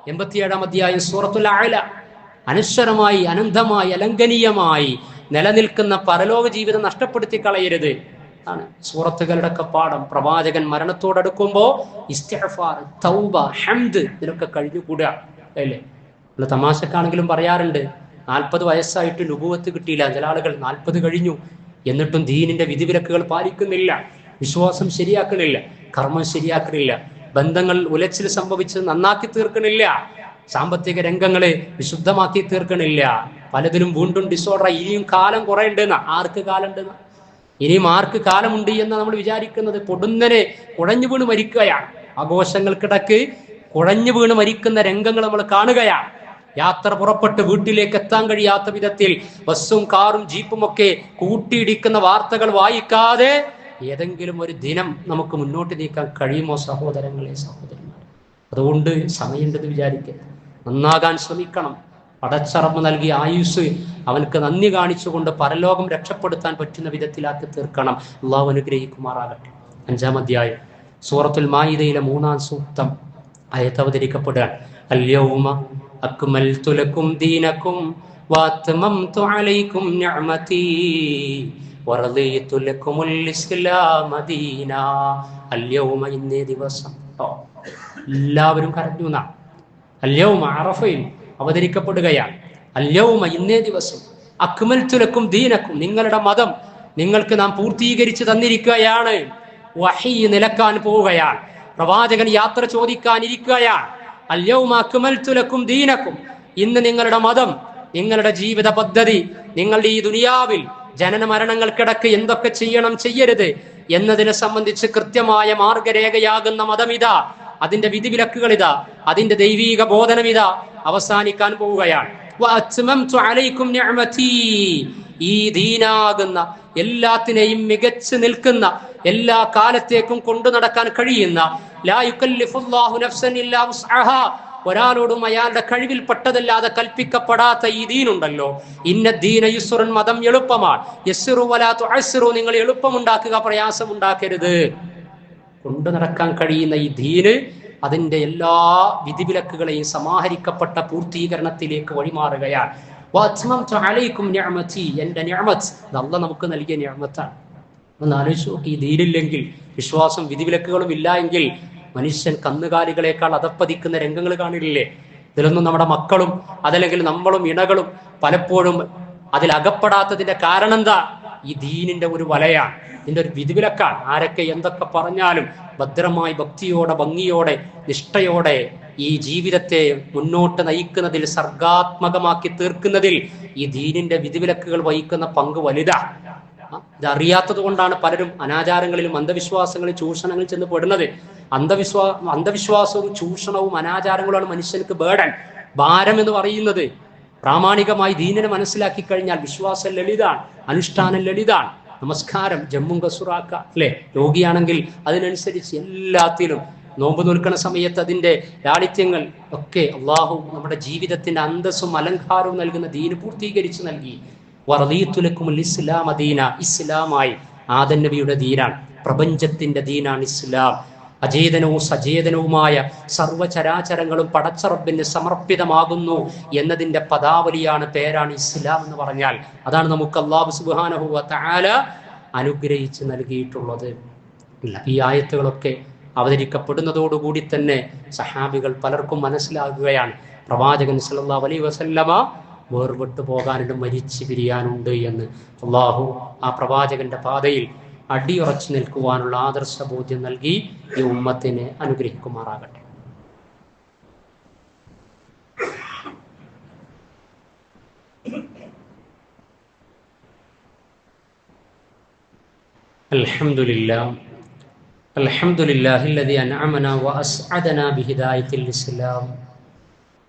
87-ാം അധ്യായം സൂറത്തുൽ അഅല. അനശ്വരമായി, അനന്തമായി, അലംഘനീയമായി നിലനിൽക്കുന്ന പരലോക ജീവിതം നഷ്ടപ്പെടുത്തി കളയരുത് ആണ് സൂറത്തുകളുടെ ഒക്കെ പാഠം. പ്രവാചകൻ മരണത്തോടടുക്കുമ്പോൾ ഇസ്തിഗ്ഫാർ, തൗബ, ഹംദ് ഇതിലൊക്കെ കഴിഞ്ഞുകൂടുക. അല്ലേ? നമ്മൾ തമാശക്കാണെങ്കിലും പറയാറുണ്ട്, 40 വയസ്സായിട്ട് നുബുവത്ത് കിട്ടിയില്ല. ചില ആളുകൾ 40 കഴിഞ്ഞു എന്നിട്ടും ദീനിന്റെ വിധിവിലക്കുകൾ പാലിക്കുന്നില്ല, വിശ്വാസം ശരിയാക്കണില്ല, കർമ്മം ശരിയാക്കണില്ല, ബന്ധങ്ങൾ ഉലച്ചിൽ സംഭവിച്ച് നന്നാക്കി തീർക്കണില്ല, സാമ്പത്തിക രംഗങ്ങളെ വിശുദ്ധമാക്കി തീർക്കണില്ല, പലതിലും വീണ്ടും ഡിസോർഡർ. ഇനിയും കാലം കുറെ ഉണ്ടെന്ന, ആർക്ക് കാലം ഉണ്ടെന്ന, ഇനിയും ആർക്ക് കാലമുണ്ട് എന്ന് നമ്മൾ വിചാരിക്കുന്നത് പൊടുന്നനെ കുഴഞ്ഞു വീണ് മരിക്കുകയാണ്. ആഘോഷങ്ങൾക്കിടക്ക് കുഴഞ്ഞു വീണ് മരിക്കുന്ന രംഗങ്ങൾ നമ്മൾ കാണുകയാണ്. യാത്ര പുറപ്പെട്ട് വീട്ടിലേക്ക് എത്താൻ കഴിയാത്ത വിധത്തിൽ ബസ്സും കാറും ജീപ്പും ഒക്കെ കൂട്ടിയിടിക്കുന്ന വാർത്തകൾ വായിക്കാതെ ഏതെങ്കിലും ഒരു ദിനം നമുക്ക് മുന്നോട്ട് നീക്കാൻ കഴിയുമോ സഹോദരങ്ങളെ, സഹോദരന്മാർ? അതുകൊണ്ട് സമയമുണ്ടെന്ന് വിചാരിക്കരുത്, നന്നാകാൻ ശ്രമിക്കണം. പടച്ചറപ്പ് നൽകിയ ആയുസ് അവനക്ക് നന്ദി കാണിച്ചുകൊണ്ട് പരലോകം രക്ഷപ്പെടുത്താൻ പറ്റുന്ന വിധത്തിലാക്കി തീർക്കണം. അള്ളാഹു അനുഗ്രഹിക്കുമാറാകട്ടെ. 5-ാം അധ്യായം സൂറത്തുൽ മാഇദയിലെ 3-ാം സൂക്തം ആയത്ത് അവതരിക്കപ്പെടുക. അൽയൗമ അക്മൽതു ലക്കും ദീനക്കും വഅത്മംതു അലൈക്കും നിഅമതി വറദീതു ലക്കുമുൽ ഇസ്ലാമ ദീനാ. അൽയൗമ, ഇന്നേ ദിവസം. എല്ലാവരും കരഞ്ഞു എന്നാ. അൽയൗമ അറഫയിൽ അവതരിക്കപ്പെടുകയാണ്. അൽയൗമ, ഇന്നേ ദിവസം. അക്മൽതു ലക്കും ദീനക്കും, നിങ്ങളുടെ മതം നിങ്ങൾക്ക് നാം പൂർത്തീകരിച്ചു തന്നിരിക്കുകയാണ്. വഹീ നിലക്കാൻ പോവുകയാണ്. പ്രവാചകൻ യാത്ര ചോദിക്കാനിരിക്കുകയാണ്. അൽയൗമ അക്മൽതു ലക്കും ദീനക്കും, ഇന്ന് നിങ്ങളുടെ മതം, നിങ്ങളുടെ ജീവിത പദ്ധതി, നിങ്ങളുടെ ഈ ദുനിയാവിൽ ജനന മരണങ്ങൾക്കിടക്ക് എന്തൊക്കെ ചെയ്യണം ചെയ്യരുത് എന്നതിനെ സംബന്ധിച്ച് കൃത്യമായ മാർഗരേഖയാകുന്ന മതമിതാ, അതിന്റെ വിധിവിലക്കുകൾ ഇതാ, അതിന്റെ ദൈവീക ബോധനം ഇതാ അവസാനിക്കാൻ പോവുകയാണ്. വഅത്മംതു അലൈക്കും നിഅമതി, ഈ ദീനാകുന്ന എല്ലാത്തിനെയും മികച്ചു നിൽക്കുന്ന, എല്ലാ കാലത്തേക്കും കൊണ്ടു നടക്കാൻ കഴിയുന്ന, ലാ യുകല്ലിഫുല്ലാഹു നഫ്സൻ ഇല്ലാ വുസ്അഹാ, ഒരാളോടും അയാളുടെ കഴിവിൽപ്പെട്ടതല്ലാതെ കൽപ്പിക്കപ്പെടാത്ത ഈ ദീനുണ്ടല്ലോ. ഇന്ന ദീന യുസ്റുൻ, മതം എളുപ്പമാണ്. യസ്സിറു വലാ തുഅസ്സിറു, നിങ്ങൾ എളുപ്പമുണ്ടാക്കുക, പ്രയാസമുണ്ടാക്കരുത്. കൊണ്ടു നടക്കാൻ കഴിയുന്ന ഈ ദീന് അതിന്റെ എല്ലാ വിധിവിലക്കുകളെയും സമാഹരിക്കപ്പെട്ട പൂർത്തീകരണത്തിലേക്ക് വഴിമാറുകയാണ്. വഅത്മംതു അലൈക്കും നിഅമതി, എന്റെ നിഅമത്ത്, അത് അല്ലാഹ് നമുക്ക് നൽകിയ നിഅമത്താണ്. ഒന്ന് ആലോചിച്ച് നോക്കി, ഈ ദീനില്ലെങ്കിൽ, വിശ്വാസം വിധിവിലക്കുകളും ഇല്ല എങ്കിൽ മനുഷ്യൻ കന്നുകാലികളെക്കാൾ അധപ്പതിക്കുന്ന രംഗങ്ങൾ കാണില്ലേ? ഇതിലൊന്നും നമ്മുടെ മക്കളും അതല്ലെങ്കിൽ നമ്മളും ഇണകളും പലപ്പോഴും അതിൽ അകപ്പെടാത്തതിന്റെ കാരണം എന്താ? ഈ ദീനിന്റെ ഒരു വലയാണ്, ഇതിന്റെ ഒരു വിധിവിലക്കാണ്. ആരൊക്കെ എന്തൊക്കെ പറഞ്ഞാലും ഭദ്രമായി ഭക്തിയോടെ ഭംഗിയോടെ നിഷ്ഠയോടെ ഈ ജീവിതത്തെ മുന്നോട്ട് നയിക്കുന്നതിൽ, സർഗാത്മകമാക്കി തീർക്കുന്നതിൽ ഈ ദീനിന്റെ വിധിവിലക്കുകൾ വഹിക്കുന്ന പങ്ക് വലുതാണ്. ഇതറിയാത്തത് കൊണ്ടാണ് പലരും അനാചാരങ്ങളിലും അന്ധവിശ്വാസങ്ങളിലും ചൂഷണങ്ങളിൽ ചെന്ന് പെടുന്നത്. അന്ധവിശ്വാസവും ചൂഷണവും അനാചാരങ്ങളുമാണ് മനുഷ്യർക്ക് ഭാരം എന്ന് പറയുന്നത്. പ്രാമാണികമായി ദീനിനെ മനസ്സിലാക്കി കഴിഞ്ഞാൽ വിശ്വാസം ലളിതാണ്, അനുഷ്ഠാനം ലളിതാണ്. നമസ്കാരം ജമ്മും കസുറാക്ക, അല്ലെ? രോഗിയാണെങ്കിൽ അതിനനുസരിച്ച് എല്ലാത്തിലും, നോമ്പ് നിൽക്കുന്ന സമയത്ത് അതിന്റെ ലാളിത്യങ്ങൾ ഒക്കെ അള്ളാഹു നമ്മുടെ ജീവിതത്തിന്റെ അന്തസ്സും അലങ്കാരവും നൽകുന്ന ദീന് പൂർത്തീകരിച്ച് നൽകി. വറദീതു ലക്കുമുൽ ഇസ്ലാമ ദീന, ഇസ്ലാമായി ആദം നബിയുടെ ദീനാണ്, പ്രപഞ്ചത്തിന്റെ ദീനാണ് ഇസ്ലാം. അചേതനവും സചേതനവുമായ സർവചരാചരങ്ങളും പടച്ചറബിന് സമർപ്പിതമാകുന്നു എന്നതിന്റെ പദാവലിയാണ്, പേരാണ് ഇസ്ലാം എന്ന് പറഞ്ഞാൽ. അതാണ് നമുക്ക് അല്ലാഹു സുബ്ഹാനഹു വ തആല അനുഗ്രഹിച്ച് നൽകിയിട്ടുള്ളത്. ഈ ആയത്തുകളൊക്കെ അവതരിക്കപ്പെടുന്നതോടുകൂടി തന്നെ സഹാബികൾ പലർക്കും മനസ്സിലാകുകയാണ്, പ്രവാചകൻ സല്ലല്ലാഹു അലൈഹി വസല്ലമ വേർപെട്ടു പോകാനുണ്ട്, മരിച്ചു പിരിയാനുണ്ട് എന്ന്. അള്ളാഹു ആ പ്രവാചകന്റെ പാതയിൽ അടിയുറച്ചു നിൽക്കുവാനുള്ള ആദർശ ബോധ്യം നൽകി ഈ ഉമ്മത്തിനെ അനുഗ്രഹിക്കുമാറാകട്ടെ. അൽഹംദുലില്ലാഹില്ലദീ അൻഅമനാ വഅസ്അദനാ ബിഹിദായത്തിൽ ഇസ്ലാം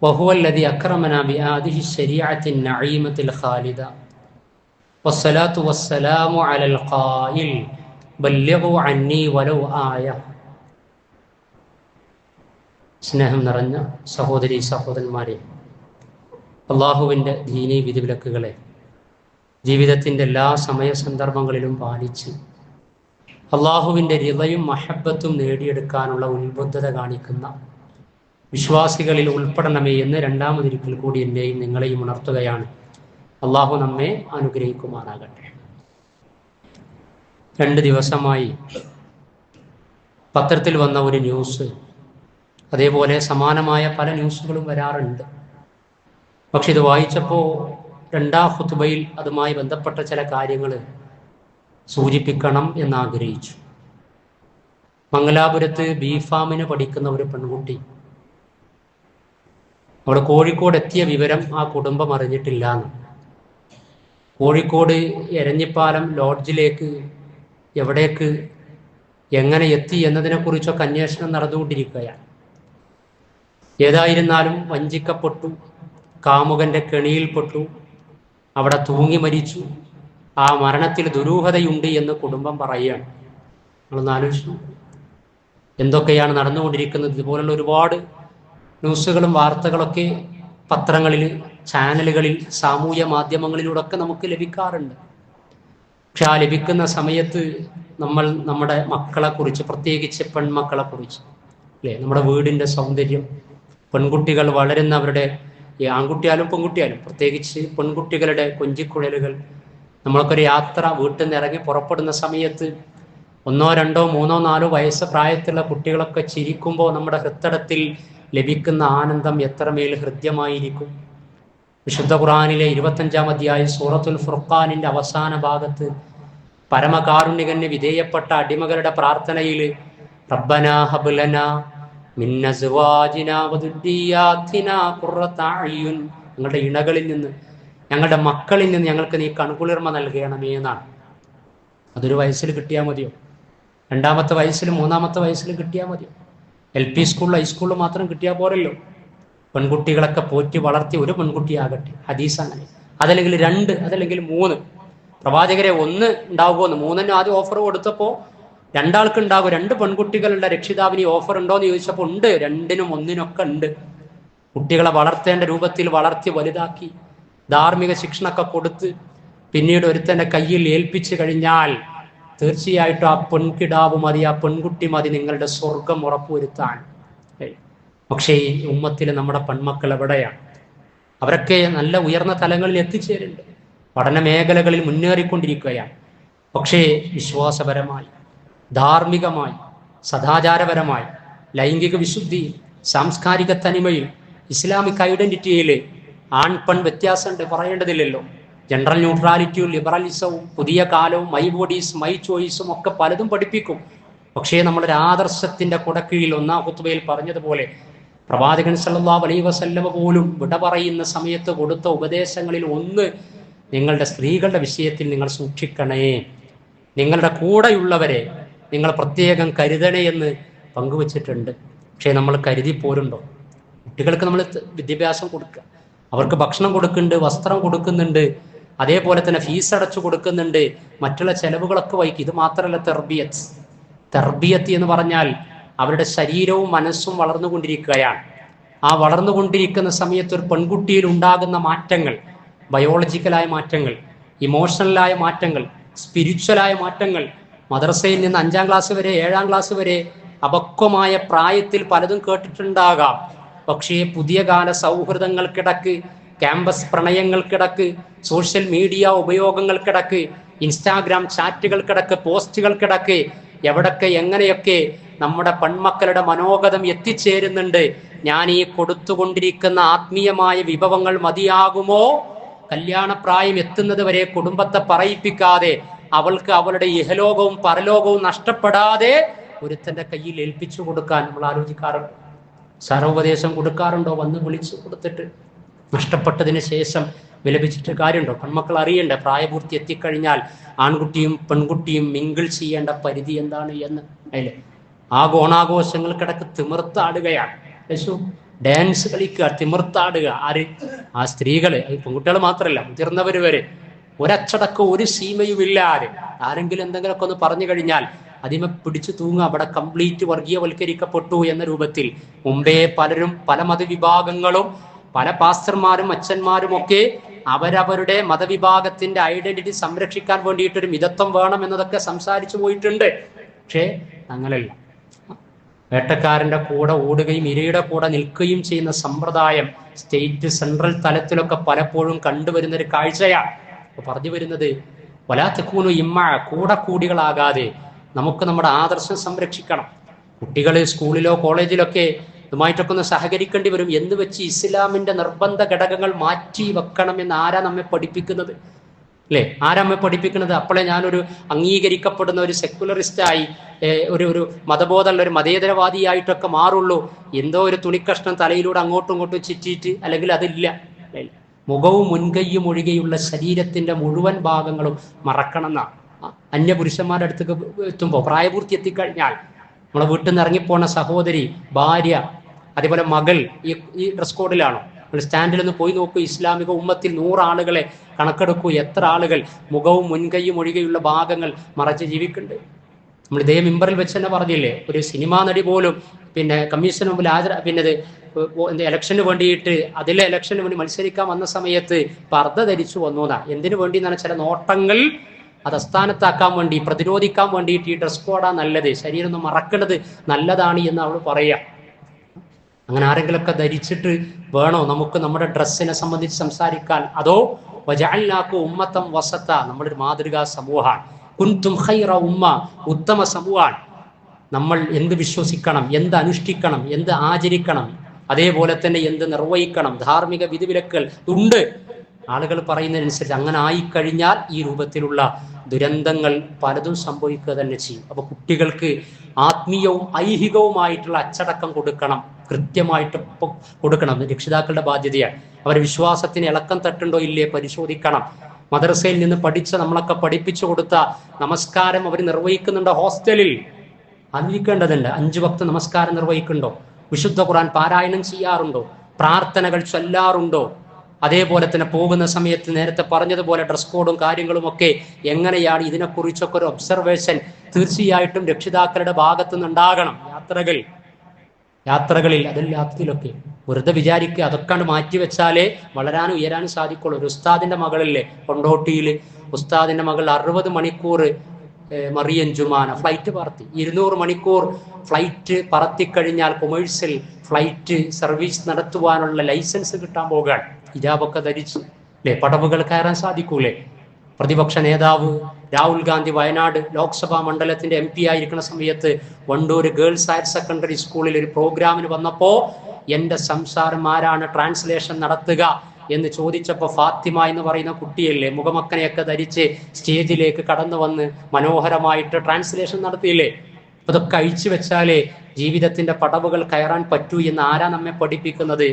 വഹുവല്ലദീ അക്രമനാ ബിഹാദിഹി ശരീഅത്തിൻ നഈമത്തിൽ ഖാലിദ വസ്സലാത്തു വസ്സലാമു അലൽ ഖായിൽ ബല്ലിഗു അന്നി വലൗ ആയ. സ്നേഹം നിറഞ്ഞ സഹോദരി സഹോദരന്മാരെ, അള്ളാഹുവിൻ്റെ ദീനീ വിധിവിലക്കുകളെ ജീവിതത്തിൻ്റെ എല്ലാ സമയ സന്ദർഭങ്ങളിലും പാലിച്ച് അള്ളാഹുവിൻ്റെ റിളയും മഹബത്തും നേടിയെടുക്കാനുള്ള ഉത്ബുദ്ധത കാണിക്കുന്ന വിശ്വാസികളിൽ ഉൾപ്പെടണമേ എന്ന് രണ്ടാമതൊരിക്കൽ കൂടി എന്നെയും നിങ്ങളെയും ഉണർത്തുകയാണ്. അള്ളാഹു നമ്മെ അനുഗ്രഹിക്കുമാറാകട്ടെ. 2 ദിവസമായി പത്രത്തിൽ വന്ന ഒരു ന്യൂസ്, അതേപോലെ സമാനമായ പല ന്യൂസുകളും വരാറുണ്ട്. പക്ഷെ ഇത് വായിച്ചപ്പോൾ 2ാം ഖുതുബയിൽ അതുമായി ബന്ധപ്പെട്ട ചില കാര്യങ്ങൾ സൂചിപ്പിക്കണം എന്നാഗ്രഹിച്ചു. മംഗലാപുരത്ത് ബീഫാമിന് പഠിക്കുന്ന ഒരു പെൺകുട്ടി, അവിടെ കോഴിക്കോട് എത്തിയ വിവരം ആ കുടുംബം അറിഞ്ഞിട്ടില്ല എന്ന്. കോഴിക്കോട് എരഞ്ഞിപ്പാലം ലോഡ്ജിലേക്ക് എവിടേക്ക് എങ്ങനെ എത്തി എന്നതിനെക്കുറിച്ചൊക്കെ അന്വേഷണം നടന്നുകൊണ്ടിരിക്കുകയാണ്. ഏതായിരുന്നാലും വഞ്ചിക്കപ്പെട്ടു, കാമുകന്റെ കെണിയിൽപ്പെട്ടു, അവിടെ തൂങ്ങി മരിച്ചു. ആ മരണത്തിൽ ദുരൂഹതയുണ്ട് എന്ന് കുടുംബം പറയുകയാണ്. നമ്മളൊന്ന് ആലോചിച്ചു എന്തൊക്കെയാണ് നടന്നുകൊണ്ടിരിക്കുന്നത്. ഇതുപോലുള്ള ഒരുപാട് ന്യൂസുകളും വാർത്തകളൊക്കെ പത്രങ്ങളിൽ, ചാനലുകളിൽ, സാമൂഹ്യ മാധ്യമങ്ങളിലൂടെയൊക്കെ നമുക്ക് ലഭിക്കാറുണ്ട്. പക്ഷെ ആ ലഭിക്കുന്ന സമയത്ത് നമ്മൾ നമ്മുടെ മക്കളെക്കുറിച്ച്, പ്രത്യേകിച്ച് പെൺമക്കളെക്കുറിച്ച്, അല്ലേ, നമ്മുടെ വീടിൻ്റെ സൗന്ദര്യം, പെൺകുട്ടികൾ വളരുന്നവരുടെ, ഈ ആൺകുട്ടിയാലും പെൺകുട്ടിയാലും പ്രത്യേകിച്ച് പെൺകുട്ടികളുടെ കൊഞ്ചിക്കുഴലുകൾ, നമ്മൾക്കൊരു യാത്ര വീട്ടിൽ നിന്ന് ഇറങ്ങി പുറപ്പെടുന്ന സമയത്ത് 1, 2, 3, 4 വയസ്സ് പ്രായത്തിലുള്ള കുട്ടികളൊക്കെ ചിരിക്കുമ്പോൾ നമ്മുടെ ഹൃത്തടത്തിൽ ലഭിക്കുന്ന ആനന്ദം എത്രമേൽ ഹൃദ്യമായിരിക്കും. വിശുദ്ധ ഖുർആനിലെ 25-ാം അധ്യായം സൂറത്തുൽ ഫുർഖാനിന്റെ അവസാന ഭാഗത്ത് പരമകാരുണികന് വിധേയപ്പെട്ട അടിമകളുടെ പ്രാർത്ഥനയിൽ റബ്ബനാ ഹബ് ലനാ മിൻ അസ്വാജിനാ വദുരിയാതിനാ ഖുർറത അയ്യുൻ, ഞങ്ങളുടെ ഇണകളിൽ നിന്ന്, ഞങ്ങളുടെ മക്കളിൽ നിന്ന് ഞങ്ങൾക്ക് നീ കൺകുളിർമ നൽകണമേ എന്നാണ്. അതൊരു വയസ്സിൽ കിട്ടിയാൽ മതിയോ? 2ാമത്തെ വയസ്സിലും 3ാമത്തെ വയസ്സിലും കിട്ടിയാൽ മതിയോ? LP സ്കൂളിൽ, ഹൈസ്കൂളിൽ മാത്രം കിട്ടിയാൽ പോരല്ലോ. പെൺകുട്ടികളൊക്കെ പോറ്റി വളർത്തി ഒരു പെൺകുട്ടിയാകട്ടെ, ഹദീസ് അങ്ങനെ. അതല്ലെങ്കിൽ 2, അതല്ലെങ്കിൽ 3. പ്രവാചകരെ 1 ഉണ്ടാകുമോന്ന്, 3-ന് ആദ്യം ഓഫർ കൊടുത്തപ്പോൾ 2 ആൾക്ക് ഉണ്ടാകും. 2 പെൺകുട്ടികളുടെ രക്ഷിതാവിന് ഓഫർ ഉണ്ടോ എന്ന് ചോദിച്ചപ്പോൾ ഉണ്ട്. 2-നും 1-നൊക്കെ ഉണ്ട്. കുട്ടികളെ വളർത്തേണ്ട രൂപത്തിൽ വളർത്തി വലുതാക്കി ധാർമ്മിക ശിക്ഷണമൊക്കെ കൊടുത്ത് പിന്നീട് ഒരുത്തന്റെ കയ്യിൽ ഏൽപ്പിച്ചു കഴിഞ്ഞാൽ തീർച്ചയായിട്ടും ആ പെൺകിടാവ് മതി, ആ പെൺകുട്ടി മതി നിങ്ങളുടെ സ്വർഗം ഉറപ്പുവരുത്താൻ. പക്ഷേ ഈ ഉമ്മത്തിൽ നമ്മുടെ പെൺമക്കൾ എവിടെയാണ്? അവരൊക്കെ നല്ല ഉയർന്ന തലങ്ങളിൽ എത്തിച്ചേരുന്നുണ്ട്, പഠന മേഖലകളിൽ മുന്നേറിക്കൊണ്ടിരിക്കുകയാണ്. പക്ഷേ വിശ്വാസപരമായി, ധാർമ്മികമായി, സദാചാരപരമായി, ലൈംഗിക വിശുദ്ധിയിൽ, സാംസ്കാരിക തനിമയിൽ, ഇസ്ലാമിക് ഐഡന്റിറ്റിയിൽ ആൺ പെൺ വ്യത്യാസമുണ്ട്, പറയേണ്ടതില്ലല്ലോ. ജനറൽ ന്യൂട്രാലിറ്റിയും ലിബറലിസവും പുതിയ കാലവും മൈ ബോഡീസ് മൈ ചോയ്സും ഒക്കെ പലതും പഠിപ്പിക്കും. പക്ഷേ നമ്മളൊരു ആദർശത്തിന്റെ കുടക്കീഴിൽ 1-ാം ഖുത്ബയിൽ പറഞ്ഞതുപോലെ പ്രവാചകൻ സല്ലല്ലാഹു അലൈഹി വസല്ലമ പോലും വിട പറയുന്ന സമയത്ത് കൊടുത്ത ഉപദേശങ്ങളിൽ ഒന്ന്, നിങ്ങളുടെ സ്ത്രീകളുടെ വിഷയത്തിൽ നിങ്ങൾ സൂക്ഷിക്കണേ, നിങ്ങളുടെ കൂടെയുള്ളവരെ നിങ്ങൾ പ്രത്യേകം കരുതണേ എന്ന് പങ്കുവച്ചിട്ടുണ്ട്. പക്ഷേ നമ്മൾ കരുതി പോരുണ്ടോ? കുട്ടികൾക്ക് നമ്മൾ വിദ്യാഭ്യാസം കൊടുക്കുക, അവർക്ക് ഭക്ഷണം കൊടുക്കുന്നുണ്ട്, വസ്ത്രം കൊടുക്കുന്നുണ്ട്, അതേപോലെ തന്നെ ഫീസ് അടച്ചു കൊടുക്കുന്നുണ്ട്, മറ്റുള്ള ചെലവുകളൊക്കെ വഹിക്കും. ഇത് മാത്രമല്ല തർബിയത്ത് എന്ന് പറഞ്ഞാൽ അവരുടെ ശരീരവും മനസ്സും വളർന്നുകൊണ്ടിരിക്കുകയാണ്. ആ വളർന്നുകൊണ്ടിരിക്കുന്ന സമയത്ത് ഒരു പെൺകുട്ടിയിൽ ഉണ്ടാകുന്ന മാറ്റങ്ങൾ, ബയോളജിക്കലായ മാറ്റങ്ങൾ, ഇമോഷണലായ മാറ്റങ്ങൾ, സ്പിരിച്വലായ മാറ്റങ്ങൾ, മദ്രസയിൽ നിന്ന് 5-ാം ക്ലാസ് വരെ 7-ാം ക്ലാസ് വരെ അപക്വമായ പ്രായത്തിൽ പലതും കേട്ടിട്ടുണ്ടാകാം. പക്ഷേ പുതിയ കാല സൗഹൃദങ്ങൾക്കിടക്ക്, ക്യാമ്പസ് പ്രണയങ്ങൾക്കിടക്ക്, സോഷ്യൽ മീഡിയ ഉപയോഗങ്ങൾക്കിടക്ക്, ഇൻസ്റ്റാഗ്രാം ചാറ്റുകൾക്കിടക്ക്, പോസ്റ്റുകൾക്കിടക്ക്, എവിടൊക്കെ എങ്ങനെയൊക്കെ നമ്മുടെ പെൺമക്കളുടെ മനോഗതം എത്തിച്ചേരുന്നുണ്ട്. ഞാൻ ഈ കൊടുത്തുകൊണ്ടിരിക്കുന്ന ആത്മീയമായ വിഭവങ്ങൾ മതിയാകുമോ? കല്യാണപ്രായം എത്തുന്നത് വരെ കുടുംബത്തെ പറയിപ്പിക്കാതെ, അവൾക്ക് അവളുടെ ഇഹലോകവും പരലോകവും നഷ്ടപ്പെടാതെ ഒരുത്തന്റെ കയ്യിൽ ഏൽപ്പിച്ചു കൊടുക്കാൻ നമ്മൾ ആലോചിക്കാറുണ്ട്. സാരോപദേശം കൊടുക്കാറുണ്ടോ? വന്ന് വിളിച്ചു കൊടുത്തിട്ട് നഷ്ടപ്പെട്ടതിന് ശേഷം വിലപിച്ചിട്ട് കാര്യമുണ്ടോ? പെൺമക്കൾ അറിയണ്ട, പ്രായപൂർത്തി എത്തിക്കഴിഞ്ഞാൽ ആൺകുട്ടിയും പെൺകുട്ടിയും മിങ്കിൾ ചെയ്യേണ്ട പരിധി എന്താണ് എന്ന്. അല്ലേ, ആ ഓണാഘോഷങ്ങൾക്കിടക്ക് തിമിർത്താടുകയാണ്, ഡാൻസ് കളിക്കുക, തിമിർത്താടുക. ആര്? ആ സ്ത്രീകള്, പെൺകുട്ടികൾ മാത്രമല്ല, മുതിർന്നവർ വരെ ഒരച്ചടക്കം, ഒരു സീമയുമില്ലാതെ ആരെങ്കിലും എന്തെങ്കിലുമൊക്കെ ഒന്ന് പറഞ്ഞു കഴിഞ്ഞാൽ അതിമെ പിടിച്ചു തൂങ്ങുക. അവിടെ കംപ്ലീറ്റ് വർഗീയവൽക്കരിക്കപ്പെട്ടു എന്ന രൂപത്തിൽ മുമ്പേ പലരും, പല മതവിഭാഗങ്ങളും, പല പാസ്റ്റർമാരും അച്ഛന്മാരും ഒക്കെ അവരവരുടെ മതവിഭാഗത്തിന്റെ ഐഡന്റിറ്റി സംരക്ഷിക്കാൻ വേണ്ടിയിട്ടൊരു മിതത്വം വേണം എന്നതൊക്കെ സംസാരിച്ചു പോയിട്ടുണ്ട്. പക്ഷേ അങ്ങനെയല്ല. വേട്ടക്കാരന്റെ കൂടെ ഓടുകയും ഇരയുടെ കൂടെ നിൽക്കുകയും ചെയ്യുന്ന സമ്പ്രദായം സ്റ്റേറ്റ്, സെൻട്രൽ തലത്തിലൊക്കെ പലപ്പോഴും കണ്ടുവരുന്ന ഒരു കാഴ്ചയാണ്. പറഞ്ഞു വരുന്നത്, വലാ തകൂനു ഇമ്മാ, കൂടെ കൂടികളാകാതെ നമുക്ക് നമ്മുടെ ആദർശം സംരക്ഷിക്കണം. കുട്ടികൾ സ്കൂളിലോ കോളേജിലൊക്കെ ഇതുമായിട്ടൊക്കെ ഒന്ന് സഹകരിക്കേണ്ടി വരും. എന്ന് വെച്ച് ഇസ്ലാമിന്റെ നിർബന്ധ ഘടകങ്ങൾ മാറ്റി വെക്കണം എന്ന് ആരാ നമ്മെ പഠിപ്പിക്കുന്നത്? അല്ലേ, ആരാ നമ്മെ പഠിപ്പിക്കുന്നത്? അപ്പോഴേ ഞാനൊരു അംഗീകരിക്കപ്പെടുന്ന ഒരു സെക്യുലറിസ്റ്റായി, ഒരു മതബോധമുള്ള ഒരു മതേതരവാദിയായിട്ടൊക്കെ മാറുള്ളൂ. എന്തോ ഒരു തുണിക്കഷ്ണം തലയിലൂടെ അങ്ങോട്ടും ഇങ്ങോട്ടും ചുറ്റിയിട്ട്, അല്ലെങ്കിൽ അതില്ല. മുഖവും മുൻകൈയും ഒഴികെയുള്ള ശരീരത്തിന്റെ മുഴുവൻ ഭാഗങ്ങളും മറക്കണം എന്നാണ്. അന്യപുരുഷന്മാരുടെ അടുത്തേക്ക് എത്തുമ്പോൾ, പ്രായപൂർത്തി എത്തിക്കഴിഞ്ഞാൽ, നമ്മളെ വീട്ടിൽ നിന്ന് ഇറങ്ങിപ്പോണ സഹോദരി, ഭാര്യ, അതേപോലെ മകൾ ഈ ഡ്രസ് കോഡിലാണോ? സ്റ്റാൻഡിൽ ഒന്ന് പോയി നോക്കൂ. ഇസ്ലാമിക ഉമ്മത്തിൽ 100 ആളുകളെ കണക്കെടുക്കൂ. എത്ര ആളുകൾ മുഖവും മുൻകൈയും ഒഴികെയുള്ള ഭാഗങ്ങൾ മറച്ച് ജീവിക്കുന്നുണ്ട്? നമ്മൾ ഇതേ മിമ്പറിൽ വെച്ച് തന്നെ പറഞ്ഞില്ലേ, ഒരു സിനിമാ നടി പോലും കമ്മീഷന് മുമ്പിൽ ഇലക്ഷന് വേണ്ടിയിട്ട് ഇലക്ഷന് വേണ്ടി മത്സരിക്കാൻ വന്ന സമയത്ത് പർദ്ദ ധരിച്ചു വന്നതാ. എന്തിനു വേണ്ടി എന്നാണ്? ചില നോട്ടങ്ങൾ അത് അസ്ഥാനത്താക്കാൻ വേണ്ടി, പ്രതിരോധിക്കാൻ വേണ്ടിയിട്ട് ഈ ഡ്രസ് കോഡാ നല്ലത്, ശരീരം ഒന്ന് മറക്കുന്നത് നല്ലതാണ് എന്ന് അവൾ പറയാ. അങ്ങനെ ആരെങ്കിലൊക്കെ ധരിച്ചിട്ട് വേണോ നമുക്ക് നമ്മുടെ ഡ്രസ്സിനെ സംബന്ധിച്ച് സംസാരിക്കാൻ? അതോ വജഅൽനാകും ഉമ്മത്തൻ വസത്ത, നമ്മളൊരു മാതൃകാ സമൂഹമാണ്. കുൻതും ഖൈറ ഉമ്മ, ഉത്തമ സമൂഹമാണ്. നമ്മൾ എന്ത് വിശ്വസിക്കണം, എന്ത് അനുഷ്ഠിക്കണം, എന്ത് ആചരിക്കണം, അതേപോലെ തന്നെ എന്ത് നിർവഹിക്കണം, ധാർമ്മിക വിധിവിലക്കുകൾ ഉണ്ട്. ആളുകൾ പറയുന്നതിനനുസരിച്ച് അങ്ങനെ ആയിക്കഴിഞ്ഞാൽ ഈ രൂപത്തിലുള്ള ദുരന്തങ്ങൾ പലതും സംഭവിക്കുക തന്നെ ചെയ്യും. അപ്പൊ കുട്ടികൾക്ക് ആത്മീയവും ഐഹികവുമായിട്ടുള്ള അച്ചടക്കം കൊടുക്കണം, കൃത്യമായിട്ട് കൊടുക്കണം. രക്ഷിതാക്കളുടെ ബാധ്യതയാണ്. അവരുടെ വിശ്വാസത്തിന് ഇളക്കം തട്ടുണ്ടോ ഇല്ലേ പരിശോധിക്കണം. മദ്രസയിൽ നിന്ന് നമ്മളൊക്കെ പഠിപ്പിച്ചു കൊടുത്ത നമസ്കാരം അവർ നിർവഹിക്കുന്നുണ്ടോ? ഹോസ്റ്റലിൽ അറിയിക്കേണ്ടതുണ്ട്. 5 വക്ത് നമസ്കാരം നിർവഹിക്കുന്നുണ്ടോ? വിശുദ്ധ ഖുർആൻ പാരായണം ചെയ്യാറുണ്ടോ? പ്രാർത്ഥനകൾ ചൊല്ലാറുണ്ടോ? അതേപോലെ തന്നെ പോകുന്ന സമയത്ത് നേരത്തെ പറഞ്ഞതുപോലെ ഡ്രസ് കോഡും കാര്യങ്ങളും ഒക്കെ എങ്ങനെയാണ്, ഇതിനെക്കുറിച്ചൊക്കെ ഒരു ഒബ്സർവേഷൻ തീർച്ചയായിട്ടും രക്ഷിതാക്കളുടെ ഭാഗത്തു നിന്നുണ്ടാകണം. യാത്രകളിൽ അതില്ലാത്തതിലൊക്കെ വെറുതെ വിചാരിക്കുക അതൊക്കെ മാറ്റിവെച്ചാലേ വളരാനും ഉയരാനും സാധിക്കുള്ളൂ. ഒരു ഉസ്താദിന്റെ മകളില്ലേ കൊണ്ടോട്ടിയിൽ, ഉസ്താദിന്റെ മകൾ 60 മണിക്കൂർ മറിയൻ ജുമാന ഫ്ലൈറ്റ് പറത്തി. 200 മണിക്കൂർ ഫ്ലൈറ്റ് പറത്തിക്കഴിഞ്ഞാൽ കൊമേഴ്സ്യൽ ഫ്ലൈറ്റ് സർവീസ് നടത്തുവാനുള്ള ലൈസൻസ് കിട്ടാൻ പോകാൻ ഹിജാബൊക്കെ ധരിച്ചു അല്ലെ, പടവുകൾ കയറാൻ സാധിക്കൂലേ? പ്രതിപക്ഷ നേതാവ് രാഹുൽ ഗാന്ധി വയനാട് ലോക്സഭാ മണ്ഡലത്തിന്റെ MP ആയിരിക്കുന്ന സമയത്ത് വണ്ടൂർ ഗേൾസ് ഹയർ സെക്കൻഡറി സ്കൂളിൽ ഒരു പ്രോഗ്രാമിന് വന്നപ്പോ എന്റെ സംസാരം ആരാണ് ട്രാൻസ്ലേഷൻ നടത്തുക എന്ന് ചോദിച്ചപ്പോൾ ഫാത്തിമ എന്ന് പറയുന്ന കുട്ടിയല്ലേ മുഖമക്കനെയൊക്കെ ധരിച്ച് സ്റ്റേജിലേക്ക് കടന്നു വന്ന് മനോഹരമായിട്ട് ട്രാൻസ്ലേഷൻ നടത്തിയില്ലേ? അതൊക്കെ അഴിച്ചു വെച്ചാലേ ജീവിതത്തിന്റെ പടവുകൾ കയറാൻ പറ്റൂ എന്ന് ആരാ നമ്മെ പഠിപ്പിക്കുന്നത്?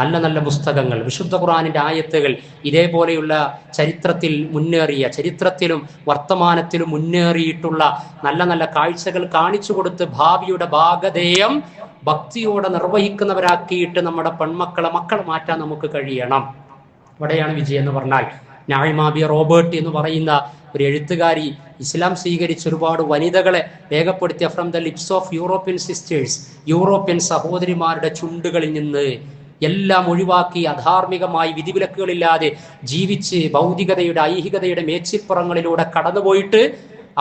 നല്ല നല്ല പുസ്തകങ്ങൾ, വിശുദ്ധ ഖുർആനിന്റെ ആയത്തുകൾ, ഇതേപോലെയുള്ള ചരിത്രത്തിലും വർത്തമാനത്തിലും മുന്നേറിയിട്ടുള്ള നല്ല നല്ല കാഴ്ചകൾ കാണിച്ചു കൊടുത്ത് ഭാവിയുടെ ഭാഗധേയം ഭക്തിയോടെ നിർവഹിക്കുന്നവരാക്കിയിട്ട് നമ്മുടെ മക്കളെ മാറ്റാൻ നമുക്ക് കഴിയണം. അവിടെയാണ് വിജയം എന്ന് പറഞ്ഞാൽ. നായിമാബി റോബർട്ട് എന്ന് പറയുന്ന ഒരു എഴുത്തുകാരി ഇസ്ലാം സ്വീകരിച്ച ഒരുപാട് വനിതകളെ രേഖപ്പെടുത്തിയ from the lips of European sisters, European സഹോദരിമാരുടെ ചുണ്ടുകളിൽ നിന്ന് എല്ലാം ഒഴിവാക്കി അധാർമികമായി വിധിവിലക്കുകളില്ലാതെ ജീവിച്ച് ഭൗതികതയുടെ ഐഹികതയുടെ മേച്ചിപ്പുറങ്ങളിലൂടെ കടന്നുപോയിട്ട്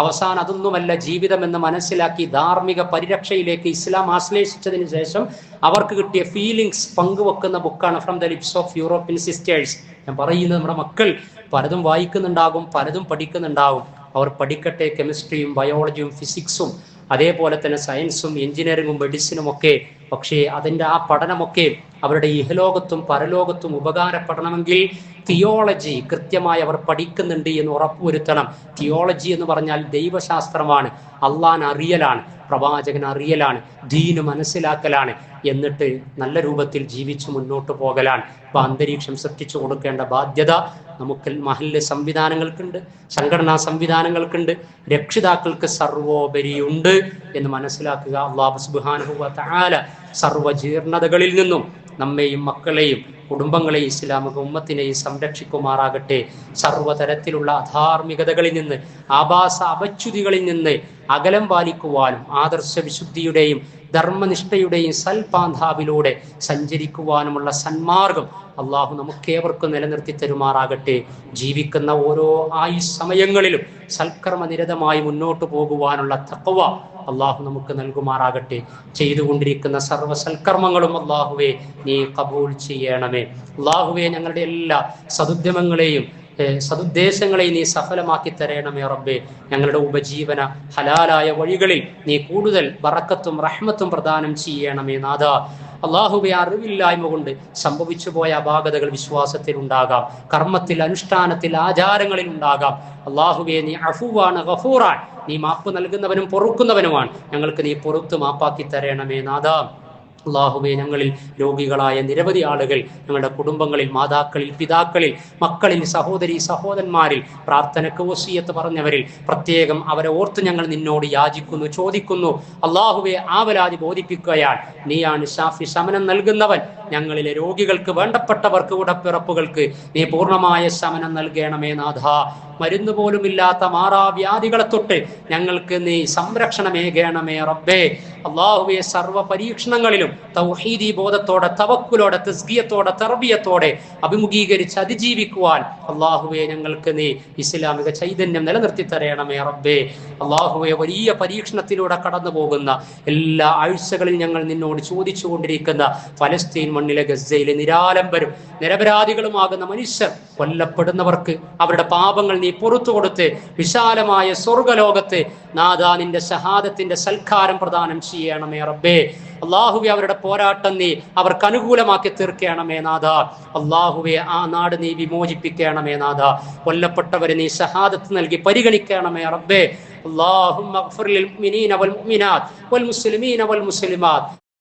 അവസാനം അതൊന്നുമല്ല ജീവിതം എന്ന് മനസ്സിലാക്കി ധാർമ്മിക പരിരക്ഷയിലേക്ക് ഇസ്ലാം ആശ്ലേഷിച്ചതിന് ശേഷം അവർക്ക് കിട്ടിയ ഫീലിങ്സ് പങ്കുവെക്കുന്ന ബുക്കാണ് from the lips of European sisters. ഞാൻ പറയുന്നത് നമ്മുടെ മക്കൾ പലതും വായിക്കുന്നുണ്ടാകും, പലതും പഠിക്കുന്നുണ്ടാകും. അവർ പഠിക്കട്ടെ കെമിസ്ട്രിയും ബയോളജിയും ഫിസിക്സും അതേപോലെ തന്നെ സയൻസും എഞ്ചിനീയറിംഗും മെഡിസിനും ഒക്കെ. പക്ഷേ അതിൻ്റെ ആ പഠനമൊക്കെ അവരുടെ ഇഹലോകത്തും പരലോകത്തും ഉപകാരപ്പെടണമെങ്കിൽ തിയോളജി കൃത്യമായി അവർ പഠിക്കുന്നുണ്ട് എന്ന് ഉറപ്പുവരുത്തണം. തിയോളജി എന്ന് പറഞ്ഞാൽ ദൈവശാസ്ത്രമാണ്, അള്ളാഹനെ അറിയലാണ്, പ്രവാചകൻ അറിയലാണ്, ദീന് മനസ്സിലാക്കലാണ്, എന്നിട്ട് നല്ല രൂപത്തിൽ ജീവിച്ചു മുന്നോട്ട് പോകലാണ്. അപ്പൊ അന്തരീക്ഷം സൃഷ്ടിച്ചു കൊടുക്കേണ്ട ബാധ്യത നമുക്ക് മഹല്ല് സംവിധാനങ്ങൾക്കുണ്ട്, സംഘടനാ സംവിധാനങ്ങൾക്കുണ്ട്, രക്ഷിതാക്കൾക്ക് സർവോപരിയുണ്ട് എന്ന് മനസ്സിലാക്കുക. അല്ലാഹു സുബ്ഹാനഹു വ തആല സർവ്വജീർണതകളിൽ നിന്നും നമ്മെയും മക്കളെയും കുടുംബങ്ങളെയും ഇസ്ലാമിക ഉമ്മത്തിനെയും സംരക്ഷിക്കുമാറാകട്ടെ. സർവ്വതരത്തിലുള്ള അധാർമികതകളിൽ നിന്ന് ആഭാസ അപച്യുതികളിൽ നിന്ന് അകലം പാലിക്കുവാനും ആദർശ വിശുദ്ധിയുടെയും ധർമ്മനിഷ്ഠയുടെയും സൽപാന്താവിലൂടെ സഞ്ചരിക്കുവാനുമുള്ള സന്മാർഗം അള്ളാഹു നമുക്കേവർക്കും നിലനിർത്തി തരുമാറാകട്ടെ. ജീവിക്കുന്ന ഓരോ സമയങ്ങളിലും സൽക്കർമ്മനിരതമായി മുന്നോട്ട് പോകുവാനുള്ള തഖ്വ അള്ളാഹു നമുക്ക് നൽകുമാറാകട്ടെ. ചെയ്തുകൊണ്ടിരിക്കുന്ന സർവ്വ സൽക്കർമ്മങ്ങളും അള്ളാഹുവേ നീ കബൂൽ ചെയ്യണമേ. അള്ളാഹുവേ ഞങ്ങളുടെ എല്ലാ സദുദ്യമങ്ങളെയും സദുദ്ദേശങ്ങളെയും നീ സഫലമാക്കി തരണമേ റബ്ബേ. ഞങ്ങളുടെ ഉപജീവന ഹലാലായ വഴികളിൽ നീ കൂടുതൽ ബറക്കത്തും റഹ്മത്തും പ്രദാനം ചെയ്യണമേ നാഥ. അള്ളാഹുവെ അറിവില്ലായ്മ കൊണ്ട് സംഭവിച്ചു പോയ അപാകതകൾ വിശ്വാസത്തിൽ ഉണ്ടാകാം, കർമ്മത്തിൽ, അനുഷ്ഠാനത്തിൽ, ആചാരങ്ങളിൽ ഉണ്ടാകാം. അള്ളാഹുവെ നീ അഫുവാണ്, ഗഫൂറാൻ, നീ മാപ്പ് നൽകുന്നവനും പൊറുക്കുന്നവനുമാണ്. ഞങ്ങൾക്ക് നീ പൊറുത്ത് മാപ്പാക്കി തരണമേ നാഥ. അള്ളാഹുവേ, ഞങ്ങളിൽ രോഗികളായ നിരവധി ആളുകൾ ഞങ്ങളുടെ കുടുംബങ്ങളിൽ, മാതാക്കളിൽ, പിതാക്കളിൽ, മക്കളിൽ, സഹോദരി സഹോദരന്മാരിൽ, പ്രാർത്ഥനയ്ക്ക് വസിയത്ത് പറഞ്ഞവരിൽ പ്രത്യേകം അവരെ ഓർത്ത് ഞങ്ങൾ നിന്നോട് യാചിക്കുന്നു, ചോദിക്കുന്നു. അള്ളാഹുവേ, ആവലാതി ബോധിപ്പിക്കുകയാണ്. നീയാണ് ഷാഫി, ശമനം നൽകുന്നവൻ. ഞങ്ങളിലെ രോഗികൾക്ക്, വേണ്ടപ്പെട്ടവർക്ക്, ഉടപ്പിറപ്പുകൾക്ക് നീ പൂർണ്ണമായ ശമനം നൽകണമേ നാഥ. മരുന്ന് പോലുമില്ലാത്ത മാറാവ്യാധികളെ തൊട്ട് ഞങ്ങൾക്ക് നീ സംരക്ഷണമേകണമേ റബ്ബേ. അള്ളാഹുവെ, സർവ്വ പരീക്ഷണങ്ങളിലും തൗഹീദി ബോധത്തോടെ, തവക്കുലോടെ, തസ്കിയത്തോടെ, തർബിയത്തോടെ അഭിമുഖീകരിച്ച് അതിജീവിക്കുവാൻ അള്ളാഹുവെ ഞങ്ങൾക്ക് നീ ഇസ്ലാമിക ചൈതന്യം നിലനിർത്തി തരയണമേ റബ്ബേ. അള്ളാഹുവെ, വലിയ പരീക്ഷണത്തിലൂടെ കടന്നു പോകുന്ന എല്ലാ ആഴ്ചകളിൽ ഞങ്ങൾ നിന്നോട് ചോദിച്ചു കൊണ്ടിരിക്കുന്ന ഫലസ്തീൻ മണ്ണിലെ ഗസയിലെ നിരാലംബരും നിരപരാധികളുമാകുന്ന മനുഷ്യർ, കൊല്ലപ്പെടുന്നവർക്ക് അവരുടെ പാപങ്ങൾ നീ പുറത്തു കൊടുത്ത് വിശാലമായ സ്വർഗലോകത്ത് നാഥാ നിന്റെ ഷഹാദത്തിന്റെ സൽക്കാരം പ്രദാനം ചെയ്യണമേ റബ്ബേ. അള്ളാഹുവെ, അവരുടെ പോരാട്ടം നീ അവർക്ക് അനുകൂലമാക്കി തീർക്കണമേ നാഥ. അള്ളാഹുവെ, ആ നാട് നീ വിമോചിപ്പിക്കണമേ നാഥ. കൊല്ലപ്പെട്ടവരെ നീ ഷഹാദത്ത് നൽകി പരിഗണിക്കണമേ റബ്ബേ. اللهم اغفر للمؤمنين والمؤمنات والمسلمين والمسلمات